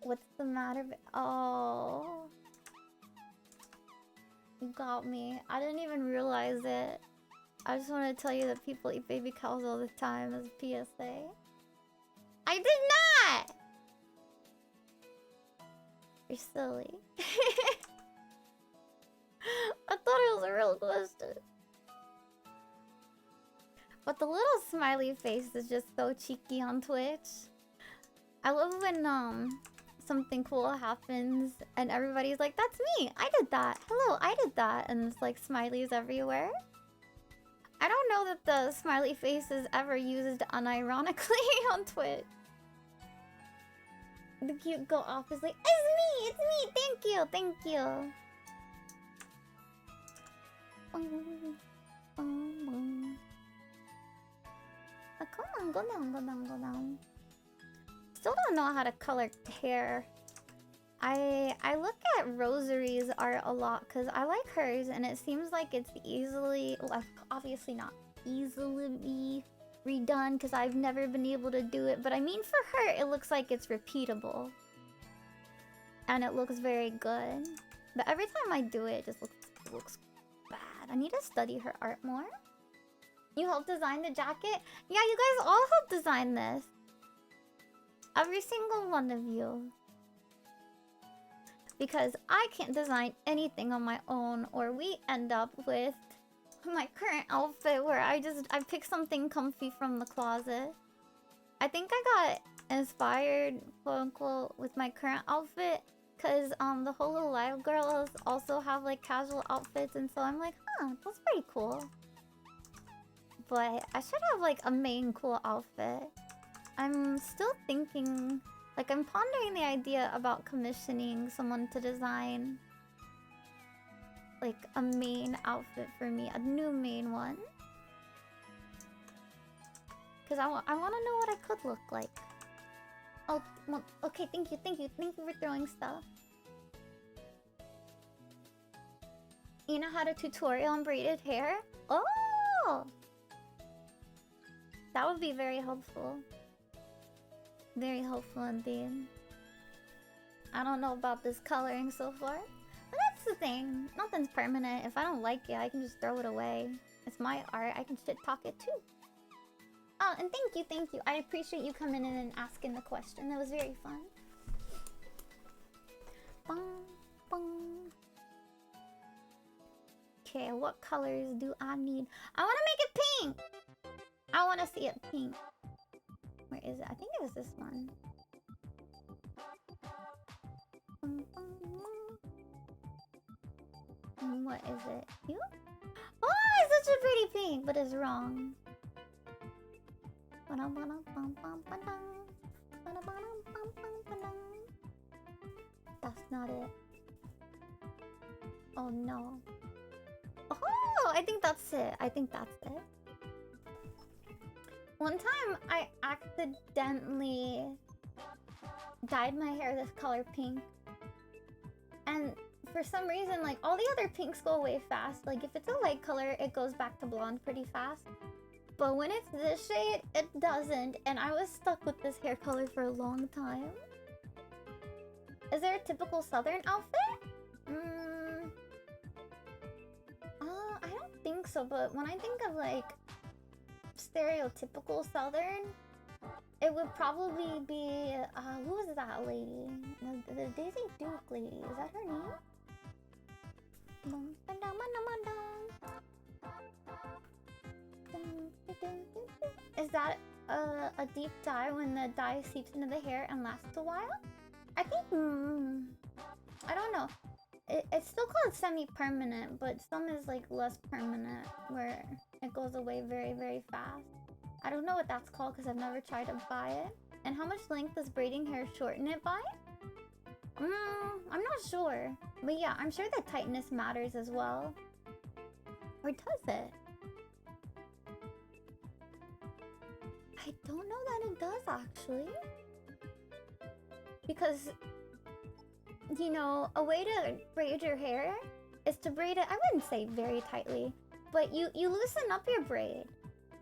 What's the matter? Oh. You got me. I didn't even realize it. I just want to tell you that people eat baby cows all the time as a PSA. I did not! You're silly. I thought it was a real question. But the little smiley face is just so cheeky on Twitch. I love when something cool happens and everybody's like, "That's me! I did that! Hello, I did that!" And it's like smileys everywhere. I don't know that the smiley face is ever used unironically on Twitch. The cute go off is like, "It's me! Thank you! Thank you!" Come on, go down, go down, go down. Still don't know how to color hair. I look at Rosary's art a lot because I like hers and it seems like it's easily, well, obviously not easily redone because I've never been able to do it, but I mean for her it looks like it's repeatable and it looks very good. But every time I do it, it just looks bad. I need to study her art more. You helped design the jacket? Yeah, you guys all helped design this. Every single one of you. Because I can't design anything on my own, or we end up with my current outfit where I pick something comfy from the closet. I think I got inspired, quote unquote, with my current outfit because the whole little Live girls also have like casual outfits, and so I'm like, huh, that's pretty cool. But I should have like a main cool outfit. I'm still thinking, like I'm pondering the idea about commissioning someone to design like a main outfit for me, a new main one. Because I want to know what I could look like. Oh, well, okay, thank you for throwing stuff. You know how to tutorial on braided hair? Oh! That would be very helpful. Very helpful indeed. I don't know about this coloring so far. But that's the thing. Nothing's permanent. If I don't like it, I can just throw it away. It's my art. I can shit talk it too. Oh, and thank you. I appreciate you coming in and asking the question. That was very fun. Bong, bong. Okay, what colors do I need? I want to make it pink. I want to see it pink. Where is it? I think it was this one. What is it? You? Oh, it's such a pretty pink, but it's wrong. That's not it. Oh no. Oh, I think that's it. I think that's it. One time I accidentally dyed my hair this color pink. And for some reason, like, all the other pinks go away fast. Like, if it's a light color, it goes back to blonde pretty fast. But when it's this shade, it doesn't. And I was stuck with this hair color for a long time. Is there a typical Southern outfit? I don't think so. But when I think of, like, stereotypical Southern, it would probably be, who was that lady? The Daisy Duke lady. Is that her name? Is that a deep dye when the dye seeps into the hair and lasts a while? I think, I don't know. It's still called semi-permanent, but some is like less permanent, where it goes away very, very fast. I don't know what that's called because I've never tried to buy it. And how much length does braiding hair shorten it by? I'm not sure. But yeah, I'm sure the tightness matters as well. Or does it? I don't know that it does, actually. Because, you know, a way to braid your hair is to braid it, I wouldn't say very tightly, but you loosen up your braid.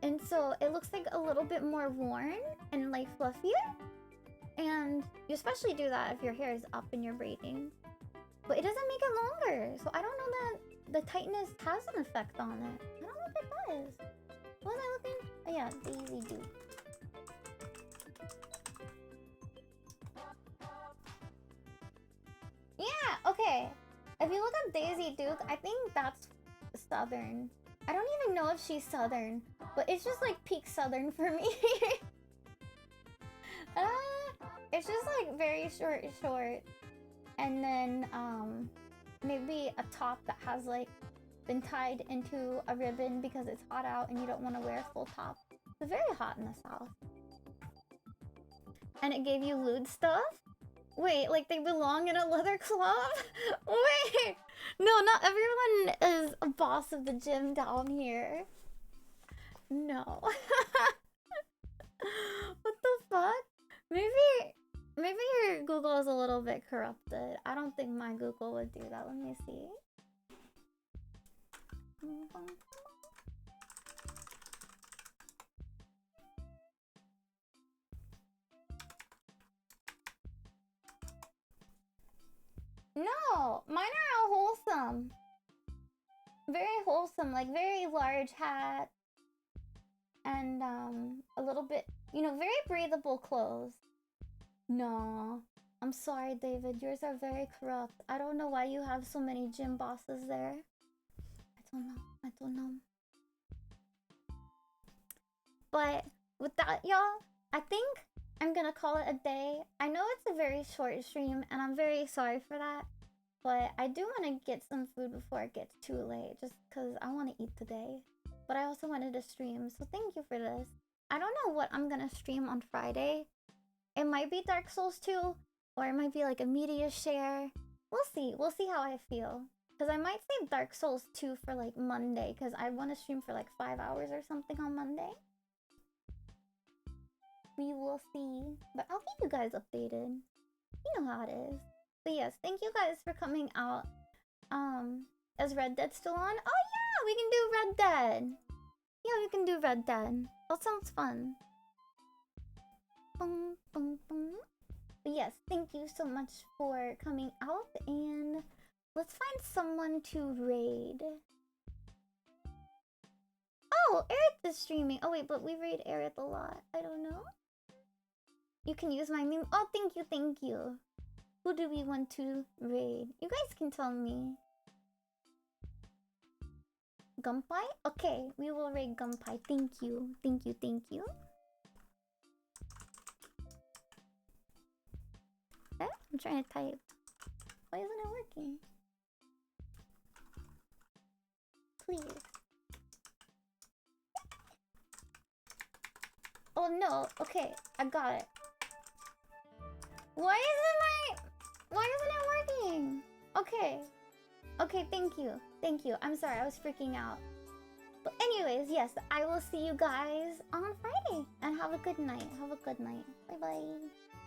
And so it looks like a little bit more worn and like fluffier. And you especially do that if your hair is up and you're braiding. But it doesn't make it longer. So I don't know that the tightness has an effect on it. I don't know if it does. What was I looking? Oh yeah, Daisy Duke. Yeah, okay. If you look up Daisy Duke, I think that's Southern. I don't even know if she's Southern, but it's just like peak Southern for me. It's just like very short, and then maybe a top that has like been tied into a ribbon because it's hot out and you don't want to wear a full top. It's very hot in the South. And it gave you lewd stuff? Wait, like they belong in a leather club? Wait! No, not everyone is a boss of the gym down here. No. What the fuck? Maybe your Google is a little bit corrupted. I don't think my Google would do that. Let me see. No, mine are all wholesome. Very wholesome, like very large hat. And a little bit, you know, very breathable clothes. No, I'm sorry, David. Yours are very corrupt. I don't know why you have so many gym bosses there. I don't know. But with that, y'all, I think I'm gonna call it a day. I know it's a very short stream, and I'm very sorry for that. But I do want to get some food before it gets too late, just because I want to eat today. But I also wanted to stream, so thank you for this. I don't know what I'm gonna stream on Friday. It might be Dark Souls 2, or it might be like a media share. We'll see how I feel. Because I might save Dark Souls 2 for like Monday, because I want to stream for like 5 hours or something on Monday. We will see. But I'll keep you guys updated. You know how it is. But yes, thank you guys for coming out. Is Red Dead still on? Oh yeah, we can do Red Dead. Yeah, we can do Red Dead. That sounds fun. Boom, boom, boom. But yes, thank you so much for coming out, and let's find someone to raid. Oh, Aerith is streaming. Oh wait, but we raid Aerith a lot. I don't know. You can use my meme. Oh, thank you, thank you. Who do we want to raid? You guys can tell me. Gunpei? Okay, we will raid Gunpei. Thank you. Thank you, thank you. Eh? I'm trying to type. Why isn't it working? Please. Oh no, okay, I got it. Why isn't it working? Okay. Okay, thank you. Thank you. I'm sorry, I was freaking out. But anyways, yes, I will see you guys on Friday. And have a good night. Have a good night. Bye bye.